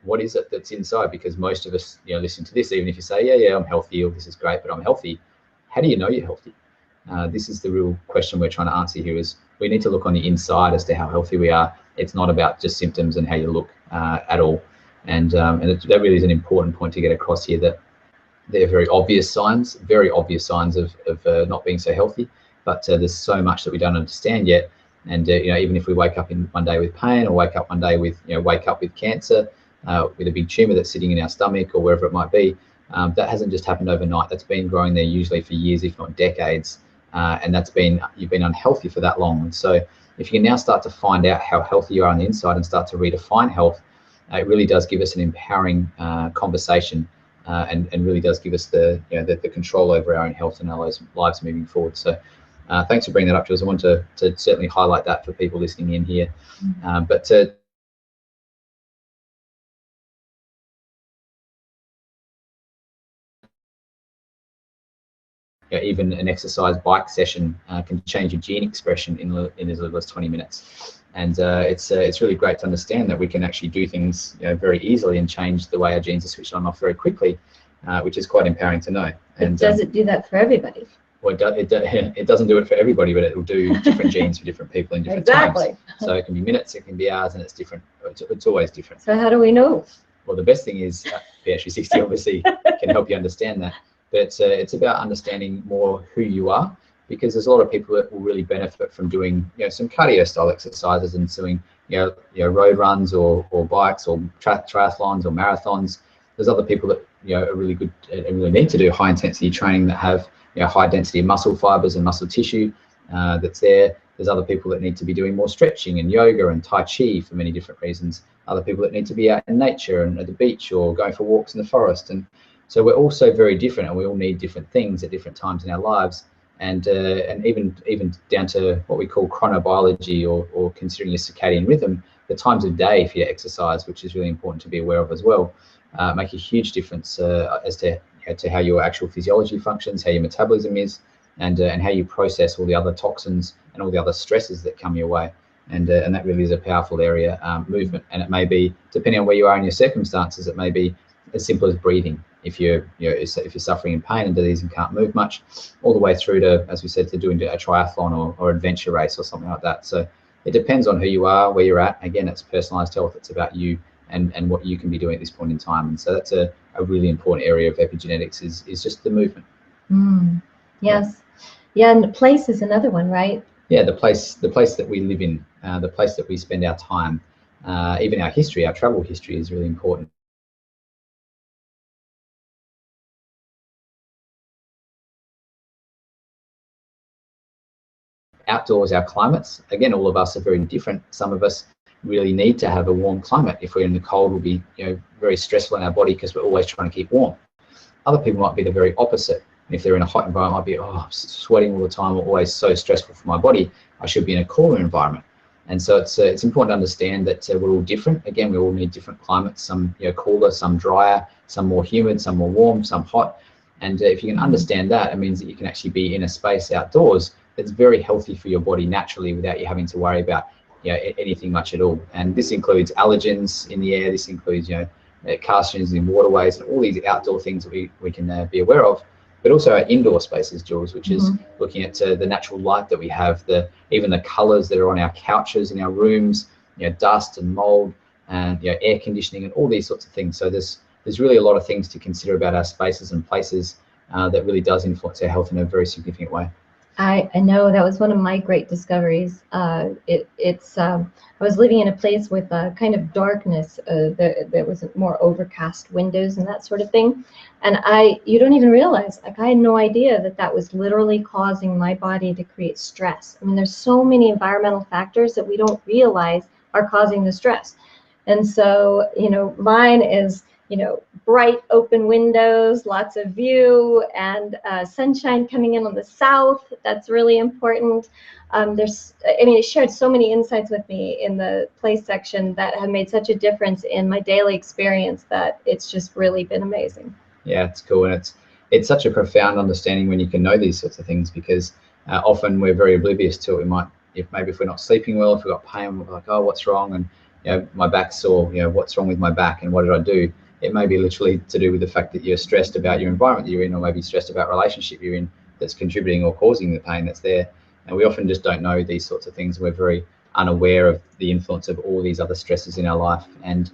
What is it that's inside? Because most of us, you know, listen to this, even if you say, yeah, I'm healthy, or this is great, but I'm healthy. How do you know you're healthy? This is the real question we're trying to answer here, is we need to look on the inside as to how healthy we are. It's not about just symptoms and how you look at all. And that really is an important point to get across here, that they're very obvious signs of not being so healthy, but there's so much that we don't understand yet. And even if we wake up in one day with pain, or wake up one day with cancer, with a big tumor that's sitting in our stomach or wherever it might be, that hasn't just happened overnight. That's been growing there usually for years, if not decades, and you've been unhealthy for that long. And so if you can now start to find out how healthy you are on the inside and start to redefine health, it really does give us an empowering conversation, and really does give us the control over our own health and our lives moving forward. So thanks for bringing that up, Jules. I want to certainly highlight that for people listening in here. But even an exercise bike session can change your gene expression in as little as 20 minutes. And it's really great to understand that we can actually do things very easily and change the way our genes are switched on and off very quickly, which is quite empowering to know. And does it do that for everybody? Well, it doesn't do it for everybody, but it will do different genes for different people in different times. So it can be minutes, it can be hours, and it's different. It's always different. So how do we know? Well, the best thing is PH360 obviously can help you understand that. But it's about understanding more who you are, because there's a lot of people that will really benefit from doing some cardio style exercises and doing road runs or bikes or triathlons or marathons. There's other people that are really good and really need to do high intensity training, that have high density muscle fibers and muscle tissue that's there. There's other people that need to be doing more stretching and yoga and Tai Chi for many different reasons. Other people that need to be out in nature and at the beach or going for walks in the forest. And so we're all so very different, and we all need different things at different times in our lives. And even down to what we call chronobiology, or considering your circadian rhythm, the times of day for your exercise, which is really important to be aware of as well, make a huge difference as to how your actual physiology functions, how your metabolism is, and how you process all the other toxins and all the other stresses that come your way. And that really is a powerful area, movement. And it may be, depending on where you are in your circumstances, it may be as simple as breathing. If you're suffering in pain and disease and can't move much, all the way through to, as we said, to doing a triathlon or adventure race or something like that. So it depends on who you are, where you're at. Again, it's personalized health. It's about you and what you can be doing at this point in time. And so that's a really important area of epigenetics, is just the movement. Yes. Yeah, and the place is another one, right? Yeah, the place that we live in, the place that we spend our time, even our history, our travel history is really important. Outdoors, our climates, again, all of us are very different. Some of us really need to have a warm climate. If we're in the cold, we'll be very stressful in our body because we're always trying to keep warm. Other people might be the very opposite. If they're in a hot environment, might be sweating all the time, or always so stressful for my body. I should be in a cooler environment. And so it's important to understand that we're all different. Again, we all need different climates. Some cooler, some drier, some more humid, some more warm, some hot. And if you can understand that, it means that you can actually be in a space outdoors that's very healthy for your body naturally, without you having to worry about anything much at all. And this includes allergens in the air. This includes carcinogens in waterways, and all these outdoor things that we can be aware of. But also our indoor spaces, Jules, which is looking at the natural light that we have, even the colors that are on our couches in our rooms, dust and mold, and air conditioning, and all these sorts of things. So there's really a lot of things to consider about our spaces and places that really does influence our health in a very significant way. I know that was one of my great discoveries. I was living in a place with a kind of darkness. There was more overcast windows and that sort of thing. And you don't even realize, I had no idea that was literally causing my body to create stress. I mean, there's so many environmental factors that we don't realize are causing the stress. And so, mine is, bright open windows, lots of view, and sunshine coming in on the south. That's really important. It shared so many insights with me in the place section that have made such a difference in my daily experience, that it's just really been amazing. Yeah, it's cool. And it's such a profound understanding when you can know these sorts of things, because often we're very oblivious to it. If we're not sleeping well, if we've got pain, we're like, oh, what's wrong? And my back's sore, what's wrong with my back, and what did I do? It may be literally to do with the fact that you're stressed about your environment that you're in, or maybe stressed about relationship you're in, that's contributing or causing the pain that's there. And we often just don't know these sorts of things. We're very unaware of the influence of all these other stresses in our life. And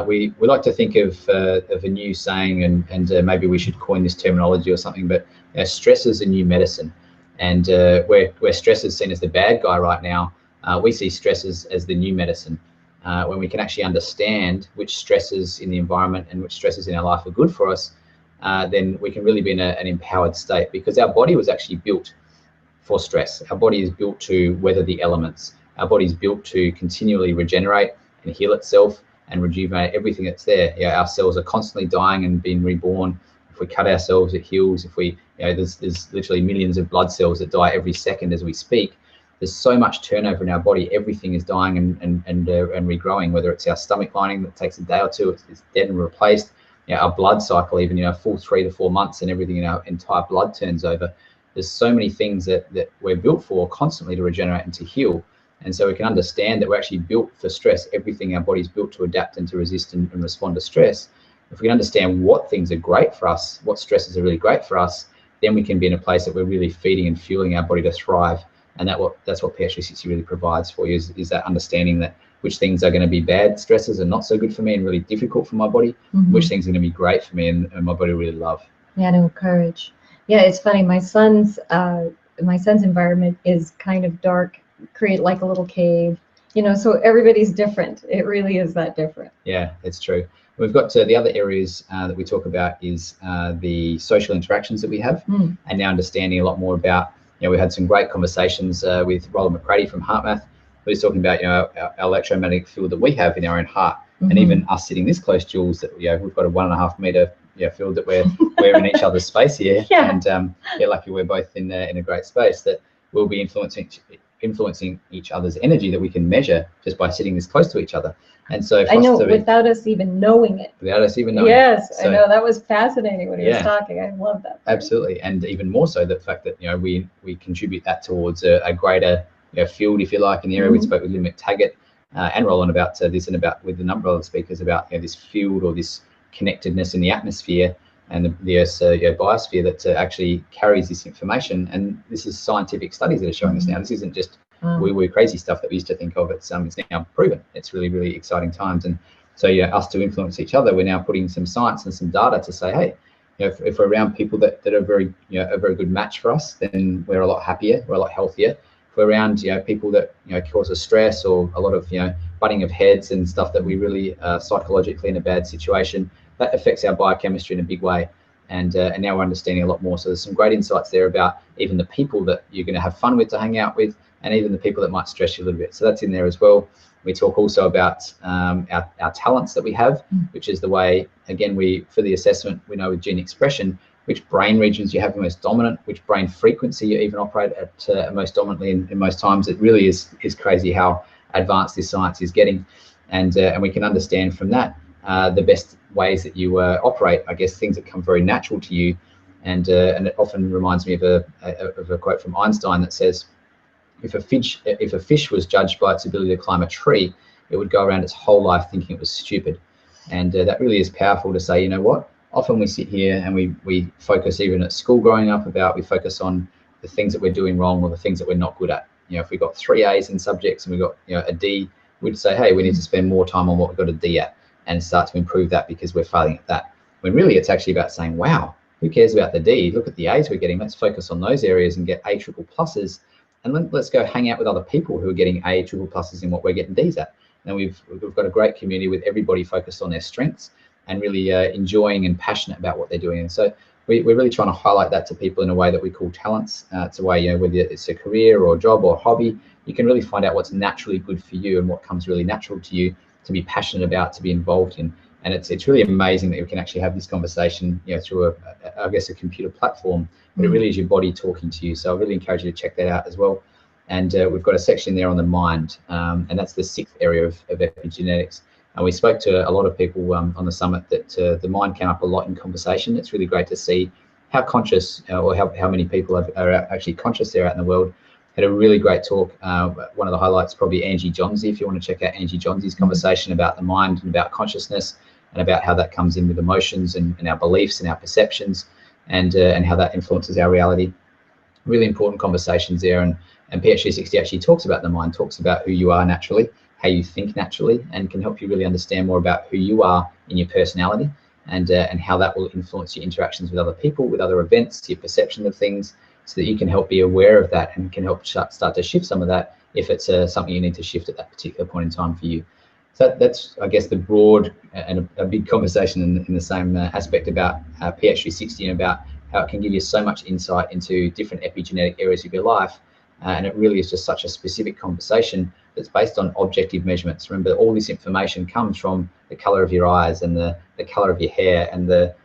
we like to think of a new saying, and maybe we should coin this terminology or something, but stress is a new medicine. And where stress is seen as the bad guy right now, we see stress as the new medicine. When we can actually understand which stresses in the environment and which stresses in our life are good for us, then we can really be in an empowered state, because our body was actually built for stress. Our body is built to weather the elements. Our body is built to continually regenerate and heal itself and rejuvenate everything that's there. Our cells are constantly dying and being reborn. If we cut ourselves, it heals. If we, there's literally millions of blood cells that die every second as we speak. There's so much turnover in our body. Everything is dying and regrowing. Whether it's our stomach lining that takes a day or two, it's dead and replaced. Our blood cycle, even full 3 to 4 months, and everything in our entire blood turns over. There's so many things that we're built for constantly to regenerate and to heal. And so we can understand that we're actually built for stress. Everything our body's built to adapt and to resist and respond to stress. If we can understand what things are great for us, what stresses are really great for us, then we can be in a place that we're really feeding and fueling our body to thrive. And that's what PS360 really provides for you, is that understanding that which things are going to be bad stresses and not so good for me and really difficult for my body, which things are going to be great for me and my body really love. Yeah, to encourage. Yeah, it's funny. My son's environment is kind of dark, create like a little cave, so everybody's different. It really is that different. Yeah, it's true. We've got the other areas that we talk about is the social interactions that we have, and now understanding a lot more about, we had some great conversations with Roland McCready from HeartMath, who was talking about, our electromagnetic field that we have in our own heart. And even us sitting this close, Jules, that we've got a 1.5 meter field that we're in each other's space here. Yeah. And lucky we're both in a great space that will be influencing each other's energy that we can measure just by sitting this close to each other. And so I know, without us even knowing it. Without us even knowing yes, it. So, I know, that was fascinating when he was talking. I love that. Absolutely. And even more so the fact that, we contribute that towards a greater field, if you like, in the area. We spoke with Lynn McTaggart and Roland about this, and about with a number of speakers about this field or this connectedness in the atmosphere and the Earth's biosphere that actually carries this information. And this is scientific studies that are showing us now. This isn't just woo-woo crazy stuff that we used to think of. It's now proven. It's really, really exciting times. And so us to influence each other, we're now putting some science and some data to say, hey, if we're around people that are very, a very good match for us, then we're a lot happier, we're a lot healthier. If we're around, people that, cause us stress or a lot of, butting of heads and stuff that we really psychologically in a bad situation, that affects our biochemistry in a big way. And now we're understanding a lot more. So there's some great insights there about even the people that you're going to have fun with, to hang out with, and even the people that might stress you a little bit. So that's in there as well. We talk also about our talents that we have, which is the way, again, for the assessment, we know with gene expression, which brain regions you have most dominant, which brain frequency you even operate at most dominantly in most times. It really is crazy how advanced this science is getting. And we can understand from that the best ways that you operate, I guess, things that come very natural to you. And it often reminds me of a quote from Einstein that says, if a fish was judged by its ability to climb a tree, it would go around its whole life thinking it was stupid. And that really is powerful to say, what? Often we sit here and we focus, even at school growing up, we focus on the things that we're doing wrong or the things that we're not good at. If we got 3 A's in subjects and we got a D, we'd say, hey, we need to spend more time on what we've got a D at and start to improve that because we're failing at that. When really it's actually about saying, wow, who cares about the D? Look at the A's we're getting. Let's focus on those areas and get A triple pluses. And let's go hang out with other people who are getting A triple pluses in what we're getting D's at. And we've got a great community with everybody focused on their strengths and really enjoying and passionate about what they're doing. And so we're really trying to highlight that to people in a way that we call talents. It's a way, whether it's a career or a job or a hobby, you can really find out what's naturally good for you and what comes really natural to you to be passionate about, to be involved in. And it's really amazing that we can actually have this conversation, through a computer platform, but it really is your body talking to you. So I really encourage you to check that out as well. And we've got a section there on the mind, and that's the 6th area of epigenetics. And we spoke to a lot of people on the summit that the mind came up a lot in conversation. It's really great to see how conscious or how many people are actually conscious there out in the world. Had a really great talk. One of the highlights probably Angie Johnsey, if you want to check out Angie Johnsey's conversation about the mind and about consciousness and about how that comes in with emotions and our beliefs and our perceptions and how that influences our reality. really important conversations there. And PH360 actually talks about the mind, talks about who you are naturally, how you think naturally, and can help you really understand more about who you are in your personality, and how that will influence your interactions with other people, with other events, your perception of things, so that you can help be aware of that and can help start to shift some of that if it's something you need to shift at that particular point in time for you. So that's, I guess, the broad and a big conversation in the same aspect about PH360 and about how it can give you so much insight into different epigenetic areas of your life. And it really is just such a specific conversation that's based on objective measurements. Remember, all this information comes from the color of your eyes and the color of your hair and the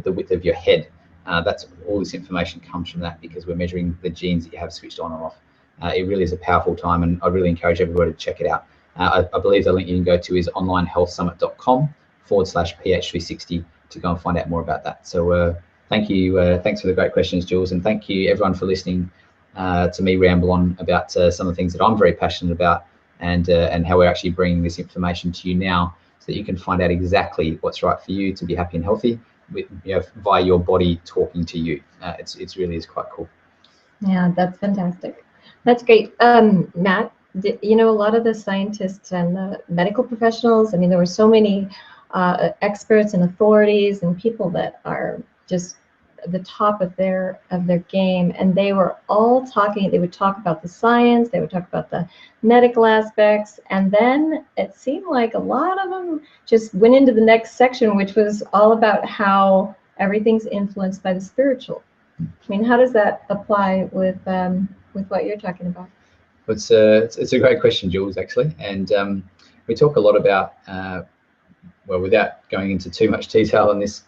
width of your head. That's all this information comes from that, because we're measuring the genes that you have switched on and off. It really is a powerful time, and I really encourage everybody to check it out. I believe the link you can go to is onlinehealthsummit.com/PH360 to go and find out more about that. So thank you. Thanks for the great questions, Jules, and thank you everyone for listening to me ramble on about some of the things that I'm very passionate about, and how we're actually bringing this information to you now, so that you can find out exactly what's right for you to be happy and healthy, with, via your body talking to you. It's really is quite cool. Yeah, that's fantastic. That's great. Matt, a lot of the scientists and the medical professionals, I mean, there were so many experts and authorities and people that are just the top of their game, and they were all talking. They would talk about the science, they would talk about the medical aspects, and then it seemed like a lot of them just went into the next section, which was all about how everything's influenced by the spiritual. I mean, how does that apply with what you're talking about? It's a great question, Jules, actually, and we talk a lot about well, without going into too much detail in this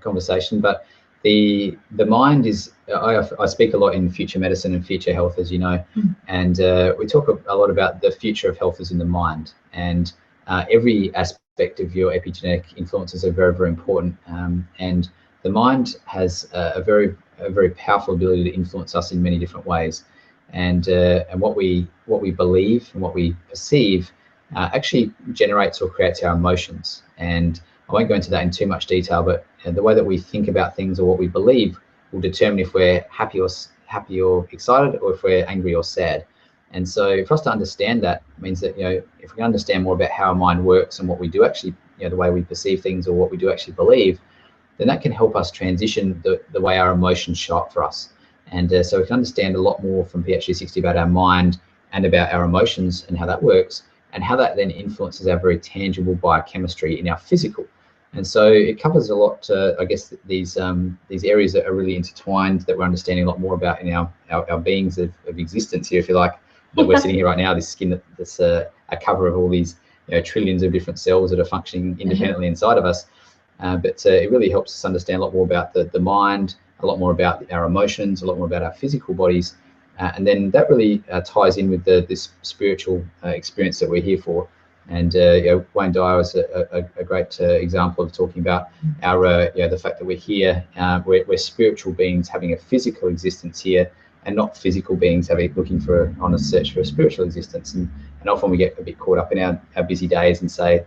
conversation, but the mind is, I speak a lot in future medicine and future health, as you know, and we talk a lot about the future of health is in the mind, and every aspect of your epigenetic influences are very, very important, and the mind has a very powerful ability to influence us in many different ways, and what we believe and what we perceive actually generates or creates our emotions. And I won't go into that in too much detail, but the way that we think about things or what we believe will determine if we're happy or excited, or if we're angry or sad. And so for us to understand that means that, if we understand more about how our mind works and what we do actually, the way we perceive things or what we do actually believe, then that can help us transition the way our emotions show up for us. And so we can understand a lot more from PH360 about our mind and about our emotions and how that works, and how that then influences our very tangible biochemistry in our physical. And so it covers a lot, I guess, these areas that are really intertwined, that we're understanding a lot more about in our beings of existence here, if you like, that we're sitting here right now, this skin that's a cover of all these trillions of different cells that are functioning independently inside of us. But it really helps us understand a lot more about the mind, a lot more about our emotions, a lot more about our physical bodies. And then that really ties in with this spiritual experience that we're here for. And Wayne Dyer was a great example of talking about our the fact that we're here, we're spiritual beings having a physical existence here, and not physical beings looking on a search for a spiritual existence. And often we get a bit caught up in our busy days and say,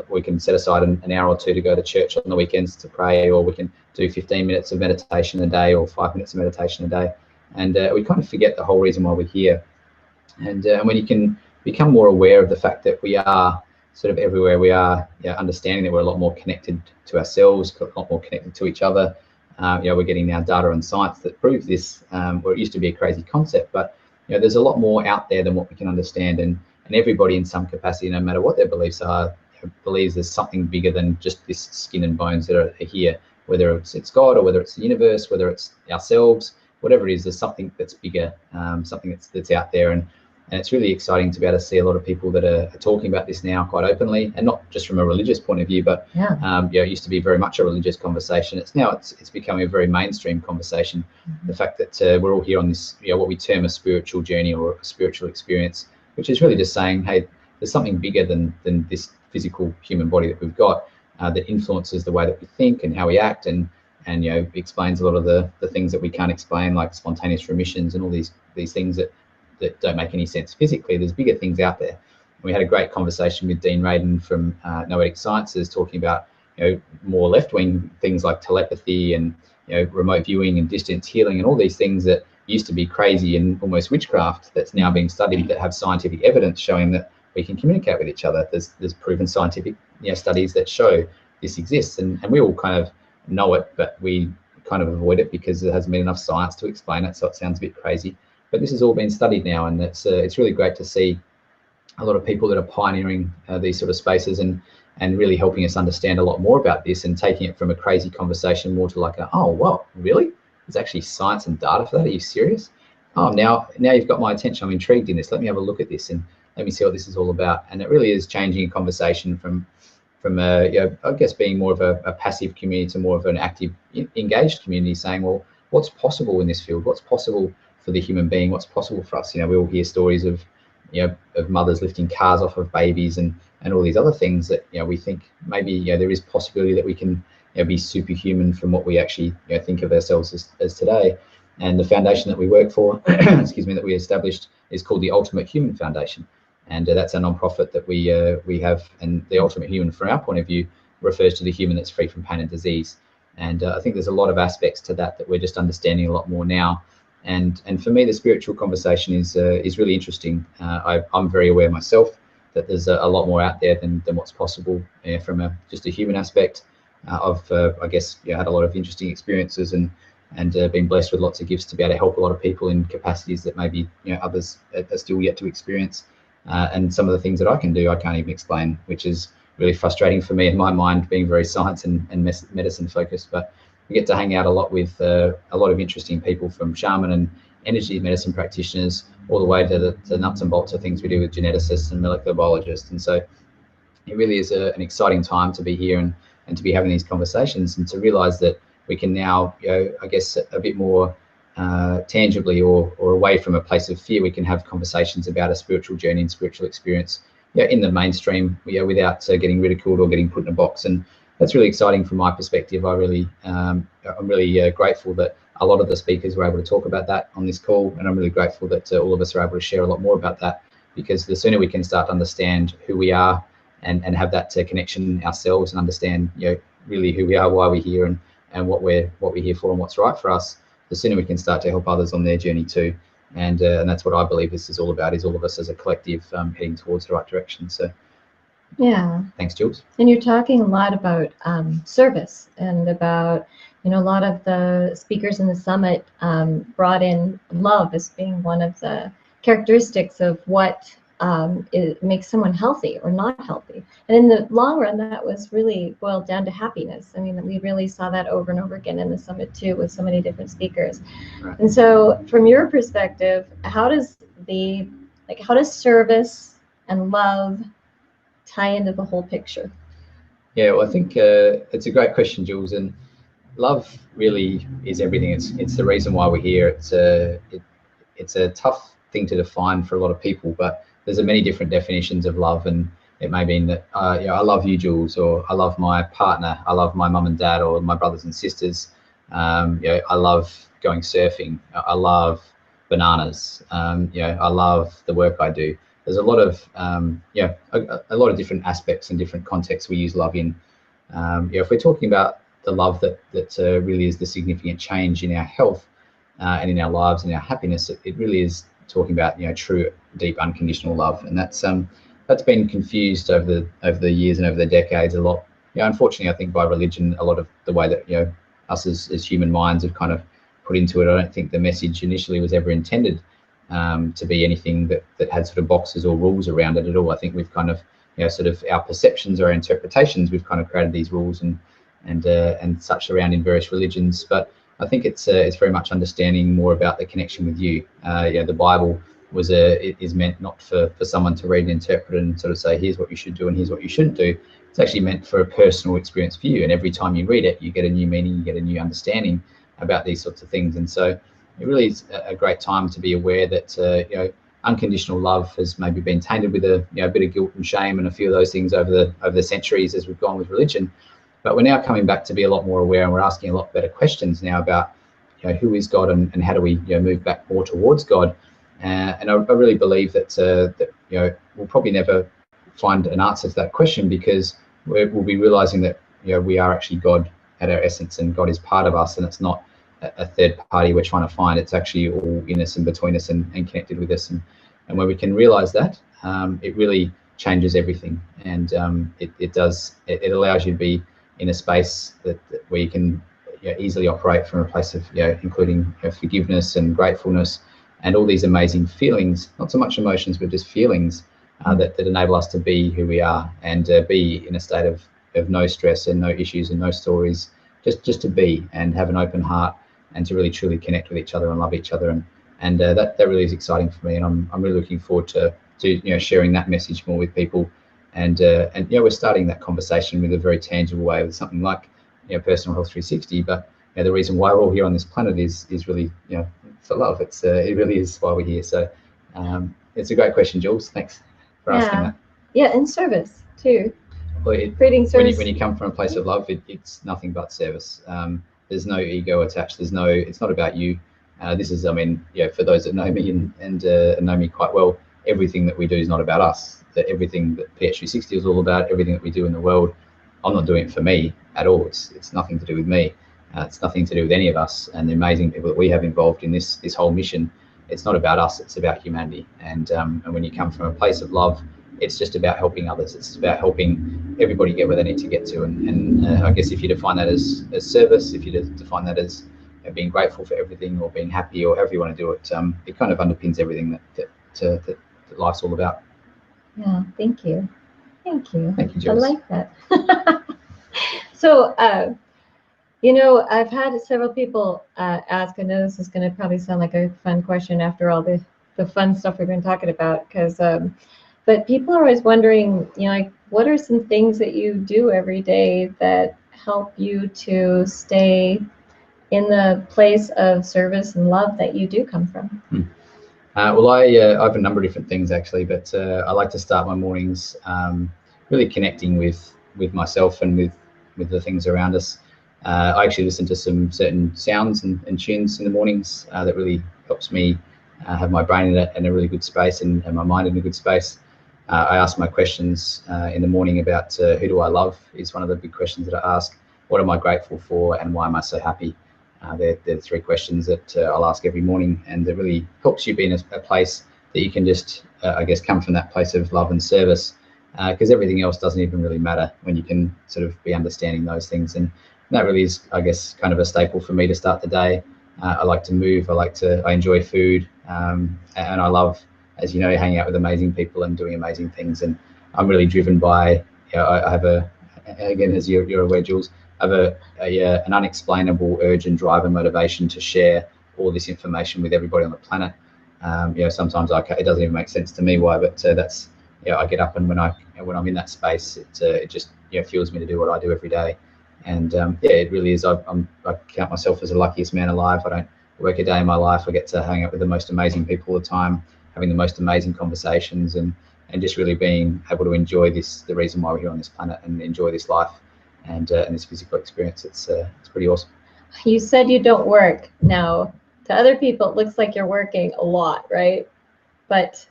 we can set aside an hour or two to go to church on the weekends to pray, or we can do 15 minutes of meditation a day, or 5 minutes of meditation a day. And we kind of forget the whole reason why we're here. And when you can become more aware of the fact that we are sort of everywhere, we are understanding that we're a lot more connected to ourselves, a lot more connected to each other. We're getting now data and science that proves this, where it used to be a crazy concept, but there's a lot more out there than what we can understand. And everybody in some capacity, no matter what their beliefs are, believes there's something bigger than just this skin and bones that are here, whether it's God, or whether it's the universe, whether it's ourselves. Whatever it is, there's something that's bigger, something that's out there, and it's really exciting to be able to see a lot of people that are talking about this now quite openly, and not just from a religious point of view, but it used to be very much a religious conversation. It's becoming a very mainstream conversation. The fact that we're all here on this, what we term a spiritual journey or a spiritual experience, which is really just saying, hey, there's something bigger than this physical human body that we've got, that influences the way that we think and how we act, and explains a lot of the things that we can't explain, like spontaneous remissions and all these things that don't make any sense physically. There's bigger things out there. We had a great conversation with Dean Radin from Noetic Sciences, talking about more left-wing things like telepathy and remote viewing and distance healing and all these things that used to be crazy and almost witchcraft that's now being studied, that have scientific evidence showing that we can communicate with each other. There's proven scientific studies that show this exists, and we all kind of know it, but we kind of avoid it because there hasn't been enough science to explain it, so it sounds a bit crazy. But this has all been studied now, and it's really great to see a lot of people that are pioneering these sort of spaces and really helping us understand a lot more about this, and taking it from a crazy conversation more to like oh, well, really? There's actually science and data for that? Are you serious? Oh, now you've got my attention. I'm intrigued in this. Let me have a look at this and let me see what this is all about. And it really is changing a conversation from I guess being more of a passive community to more of an active, engaged community, saying, well, what's possible in this field? What's possible for the human being? What's possible for us? We all hear stories of of mothers lifting cars off of babies and all these other things that we think maybe there is possibility that we can be superhuman from what we actually think of ourselves as today. And the foundation that we work for, excuse me, that we established is called the Ultimate Human Foundation, and that's a non-profit that we have. And the ultimate human, from our point of view, refers to the human that's free from pain and disease. And I think there's a lot of aspects to that we're just understanding a lot more now. And for me, the spiritual conversation is really interesting. I'm very aware myself that there's a lot more out there than what's possible from just a human aspect. I've I guess had a lot of interesting experiences and been blessed with lots of gifts to be able to help a lot of people in capacities that maybe others are still yet to experience. And some of the things that I can do, I can't even explain, which is really frustrating for me in my mind, being very science and medicine focused. But we get to hang out a lot with a lot of interesting people, from shaman and energy medicine practitioners all the way to the nuts and bolts of things we do with geneticists and molecular biologists. And so it really is an exciting time to be here and to be having these conversations, and to realize that we can now, I guess, a bit more tangibly or away from a place of fear, we can have conversations about a spiritual journey and spiritual experience in the mainstream without getting ridiculed or getting put in a box. And that's really exciting from my perspective. I'm really grateful that a lot of the speakers were able to talk about that on this call, and I'm really grateful that all of us are able to share a lot more about that, because the sooner we can start to understand who we are and have that connection ourselves, and understand really who we are, why we're here, and what we're here for, and what's right for us, the sooner we can start to help others on their journey too. And that's what I believe this is all about, is all of us as a collective heading towards the right direction. So yeah, thanks, Jules. And you're talking a lot about service, and about a lot of the speakers in the summit brought in love as being one of the characteristics of what makes someone healthy or not healthy. And in the long run, that was really boiled down to happiness. I mean, we really saw that over and over again in the summit too, with so many different speakers. Right. And so from your perspective, how does service and love tie into the whole picture? Yeah, well, I think it's a great question, Jules. And love really is everything. It's the reason why we're here. It's a tough thing to define for a lot of people, but there's many different definitions of love, and it may mean that I love you, Jules, or I love my partner, I love my mum and dad, or my brothers and sisters. I love going surfing. I love bananas. I love the work I do. There's a lot of a lot of different aspects and different contexts we use love in. If we're talking about the love that really is the significant change in our health and in our lives and our happiness, it really is talking about true, deep, unconditional love. And that's been confused over the years and over the decades a lot. Unfortunately, I think by religion, a lot of the way that us as human minds have kind of put into it. I don't think the message initially was ever intended to be anything that had sort of boxes or rules around it at all. I think we've kind of sort of our perceptions or our interpretations, we've kind of created these rules and such around in various religions. But I think it's very much understanding more about the connection with you. The Bible is meant not for someone to read and interpret and sort of say, here's what you should do and here's what you shouldn't do. It's actually meant for a personal experience for you. And every time you read it, you get a new meaning, you get a new understanding about these sorts of things. And so it really is a great time to be aware that unconditional love has maybe been tainted with a bit of guilt and shame and a few of those things over the centuries as we've gone with religion. But we're now coming back to be a lot more aware, and we're asking a lot better questions now about who is God and how do we move back more towards God. And I really believe that we'll probably never find an answer to that question, because we'll be realizing that we are actually God at our essence, and God is part of us, and it's not a third party we're trying to find. It's actually all in us and between us and connected with us. And when we can realize that, it really changes everything. And it allows you to be in a space that where you can easily operate from a place of including forgiveness and gratefulness and all these amazing feelings, not so much emotions, but just feelings that enable us to be who we are and be in a state of no stress and no issues and no stories, just to be and have an open heart and to really truly connect with each other and love each other. And that really is exciting for me. And I'm really looking forward to sharing that message more with people. And we're starting that conversation with a very tangible way with something like Personal Health 360. But the reason why we're all here on this planet is really for love. It really is why we're here. So it's a great question, Jules. Thanks for asking that. Yeah, and service too. Well, Creating service. When you come from a place of love, it's nothing but service. There's no ego attached. It's not about you. This is, for those that know me and know me quite well, everything that we do is not about us. That everything that PH360 is all about, everything that we do in the world, I'm not doing it for me at all. It's nothing to do with me. It's nothing to do with any of us and the amazing people that we have involved in this whole mission. It's not about us. It's about humanity. And when you come from a place of love, it's just about helping others. It's about helping everybody get where they need to get to. And I guess if you define that as service, if you define that as being grateful for everything or being happy or however you want to do it, it kind of underpins everything that life's all about. Yeah, thank you. Thank you. Thank you, Jules. I like that. So, I've had several people ask, I know this is going to probably sound like a fun question after all the fun stuff we've been talking about, but people are always wondering, what are some things that you do every day that help you to stay in the place of service and love that you do come from? Well, I have a number of different things actually, but I like to start my mornings really connecting with myself and with the things around us. I actually listen to some certain sounds and tunes in the mornings that really helps me have my brain in a really good space and my mind in a good space. I ask my questions in the morning about who do I love is one of the big questions that I ask. What am I grateful for and why am I so happy? They're the three questions that I'll ask every morning, and it really helps you be in a place that you can just, come from that place of love and service, because everything else doesn't even really matter when you can sort of be understanding those things. And that really is, kind of a staple for me to start the day. I like to move. I enjoy food, and I love, as you know, hanging out with amazing people and doing amazing things. And I'm really driven by, I have again, as you're aware, Jules, I have an unexplainable urge and drive and motivation to share all this information with everybody on the planet. Sometimes it doesn't even make sense to me why, but that's, I get up and when I'm in that space, it just fuels me to do what I do every day. And it really is. I count myself as the luckiest man alive. I don't work a day in my life. I get to hang out with the most amazing people all the time, having the most amazing conversations, and just really being able to enjoy the reason why we're here on this planet and enjoy this life and this physical experience. It's pretty awesome. You said you don't work. Now, to other people, it looks like you're working a lot, right? But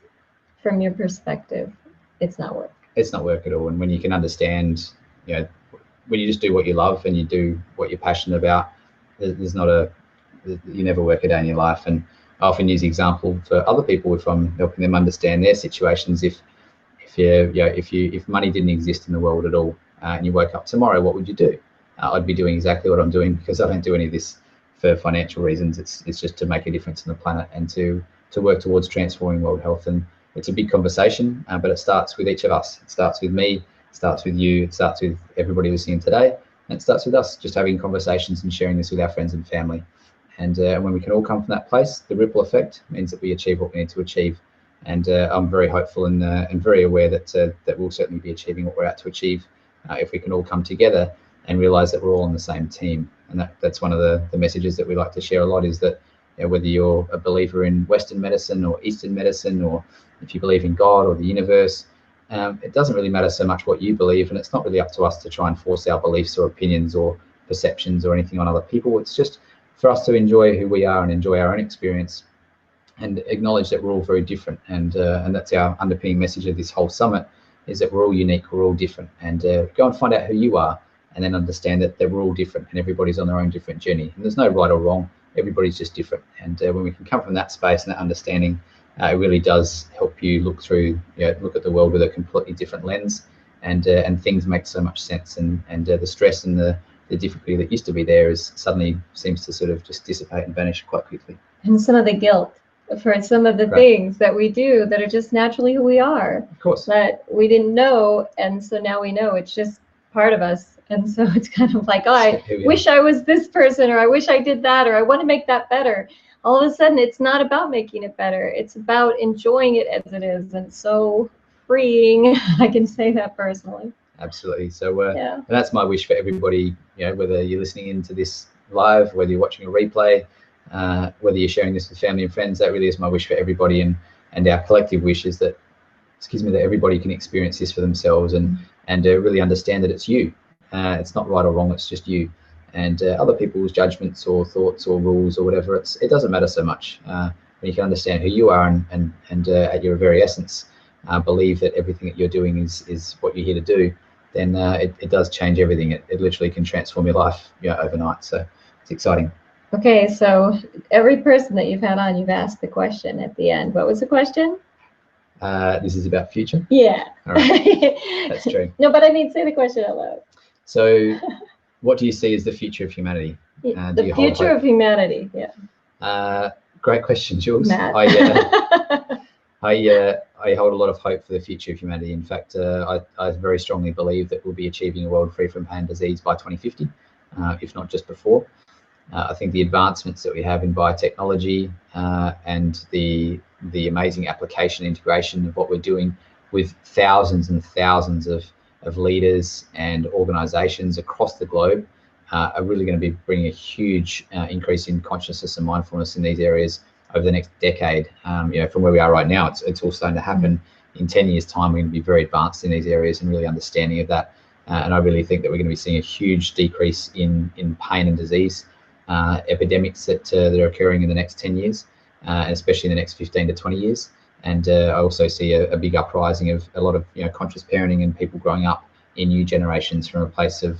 from your perspective, it's not work. It's not work at all. And when you can understand, when you just do what you love and you do what you're passionate about, you never work a day in your life. And I often use the example for other people if I'm helping them understand their situations. If money didn't exist in the world at all, and you woke up tomorrow, what would you do? I'd be doing exactly what I'm doing, because I don't do any of this for financial reasons. It's just to make a difference in the planet and to work towards transforming world health. And it's a big conversation, but it starts with each of us. It starts with me, it starts with you, it starts with everybody listening today, and it starts with us just having conversations and sharing this with our friends and family. And when we can all come from that place, the ripple effect means that we achieve what we need to achieve. And I'm very hopeful and very aware that we'll certainly be achieving what we're out to achieve if we can all come together and realize that we're all on the same team. And that's one of the messages that we like to share a lot, is that whether you're a believer in Western medicine or Eastern medicine, or if you believe in God or the universe, it doesn't really matter so much what you believe, and it's not really up to us to try and force our beliefs or opinions or perceptions or anything on other people. It's just for us to enjoy who we are and enjoy our own experience and acknowledge that we're all very different. And that's our underpinning message of this whole summit, is that we're all unique, we're all different. And go and find out who you are, and then understand that we're all different and everybody's on their own different journey. And there's no right or wrong. everybody's just different. And when we can come from that space and that understanding, it really does help you look through, look at the world with a completely different lens, and things make so much sense. And the stress and the difficulty that used to be there is suddenly seems to sort of just dissipate and vanish quite quickly. And some of the guilt for some of the things that we do that are just naturally who we are. Of course. That we didn't know, and so now we know it's just part of us. And so it's kind of like, oh, I wish I was this person, or I wish I did that, or I want to make that better. All of a sudden, it's not about making it better. It's about enjoying it as it is. And so freeing, I can say that personally. Absolutely. So and that's my wish for everybody, whether you're listening into this live, whether you're watching a replay, whether you're sharing this with family and friends, that really is my wish for everybody. And our collective wish is that, that everybody can experience this for themselves and really understand that it's you. It's not right or wrong, it's just you. And other people's judgments or thoughts or rules or whatever, it doesn't matter so much. When you can understand who you are and at your very essence, believe that everything that you're doing is what you're here to do, then it does change everything. It literally can transform your life overnight. So it's exciting. Okay, so every person that you've had on, you've asked the question at the end. What was the question? This is about future? Yeah. All right. That's true. No, but I mean, say the question out loud. So what do you see as the future of humanity? The future of humanity, yeah. Great question, Jules. Matt. I hold a lot of hope for the future of humanity. In fact, I very strongly believe that we'll be achieving a world free from pain and disease by 2050, if not just before. I think the advancements that we have in biotechnology and the amazing application integration of what we're doing with thousands and thousands of leaders and organizations across the globe are really going to be bringing a huge increase in consciousness and mindfulness in these areas over the next decade. From where we are right now, it's all starting to happen. In 10 years' time, we're going to be very advanced in these areas and really understanding of that. And I really think that we're going to be seeing a huge decrease in pain and disease epidemics that are occurring in the next 10 years, and especially in the next 15 to 20 years. And I also see a big uprising of a lot of conscious parenting and people growing up in new generations from a place of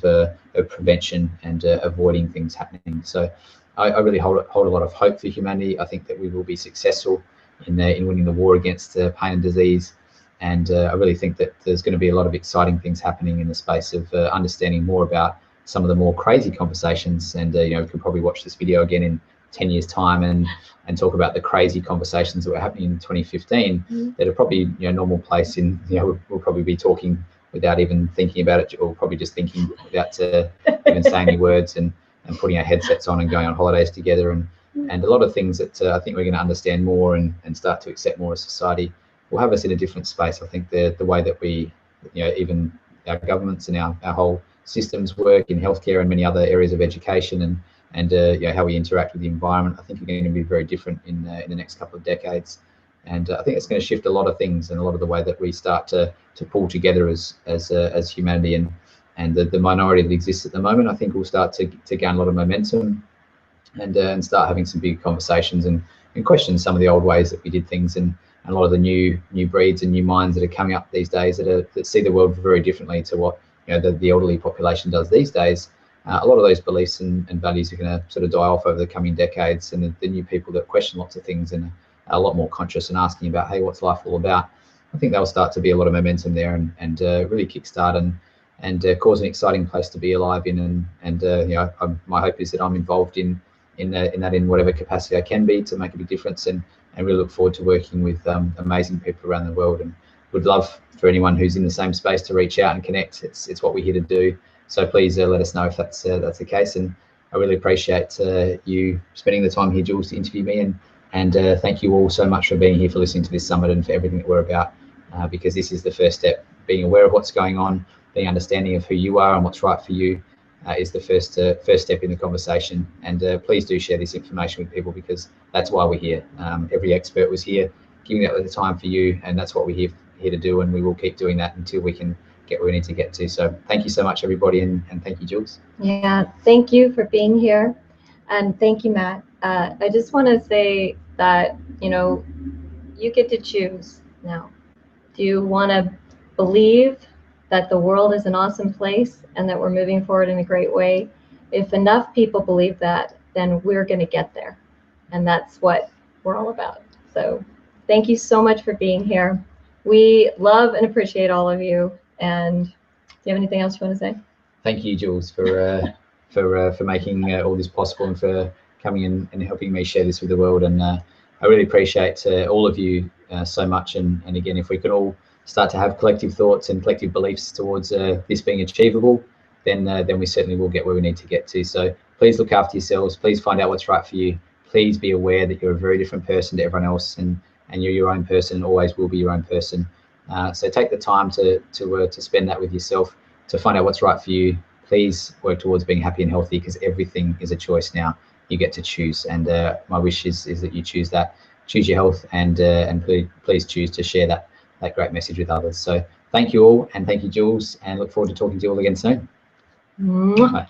prevention and avoiding things happening. So I really hold a lot of hope for humanity. I think that we will be successful in winning the war against pain and disease. And I really think that there's going to be a lot of exciting things happening in the space of understanding more about some of the more crazy conversations. And we can probably watch this video again in 10 years' time and talk about the crazy conversations that were happening in 2015 that are probably normal place in we'll probably be talking without even thinking about it, or probably just thinking without even saying any words, and putting our headsets on and going on holidays together, and a lot of things that I think we're going to understand more and start to accept more as society will have us in a different space. I think the way that we even our governments and our whole systems work in healthcare and many other areas of education and how we interact with the environment, I think are going to be very different in the next couple of decades. And I think it's going to shift a lot of things and a lot of the way that we start to pull together as humanity, and the minority that exists at the moment, I think will start to gain a lot of momentum and start having some big conversations and question some of the old ways that we did things, and a lot of the new breeds and new minds that are coming up these days that see the world very differently to what the elderly population does these days. A lot of those beliefs and values are going to sort of die off over the coming decades, and the new people that question lots of things and are a lot more conscious and asking about, hey, what's life all about? I think there'll start to be a lot of momentum there and really kickstart and cause an exciting place to be alive in. And my hope is that I'm involved in whatever capacity I can be to make a big difference, and really look forward to working with amazing people around the world, and would love for anyone who's in the same space to reach out and connect. It's what we're here to do. So please let us know if that's the case. And I really appreciate you spending the time here, Jules, to interview me. And thank you all so much for being here, for listening to this summit, and for everything that we're about, because this is the first step. Being aware of what's going on, being understanding of who you are and what's right for you is the first step in the conversation. And please do share this information with people, because that's why we're here. Every expert was here giving that the time for you, and that's what we're here to do, and we will keep doing that until we can get where we need to get to. So thank you so much, everybody, and thank you, Jules. Yeah, thank you for being here, and thank you, Matt. I just want to say that you get to choose now. Do you want to believe that the world is an awesome place and that we're moving forward in a great way? If enough people believe that, then we're going to get there. And that's what we're all about. So thank you so much for being here. We love and appreciate all of you. And do you have anything else you want to say? Thank you, Jules, for making all this possible and for coming in and helping me share this with the world. And I really appreciate all of you so much. And again, if we could all start to have collective thoughts and collective beliefs towards this being achievable, then we certainly will get where we need to get to. So please look after yourselves. Please find out what's right for you. Please be aware that you're a very different person to everyone else, and you're your own person and always will be your own person. So take the time to spend that with yourself, to find out what's right for you. Please work towards being happy and healthy, because everything is a choice now. You get to choose, and my wish is that you choose that. Choose your health, and please choose to share that great message with others. So thank you all, and thank you, Jules, and look forward to talking to you all again soon. Bye.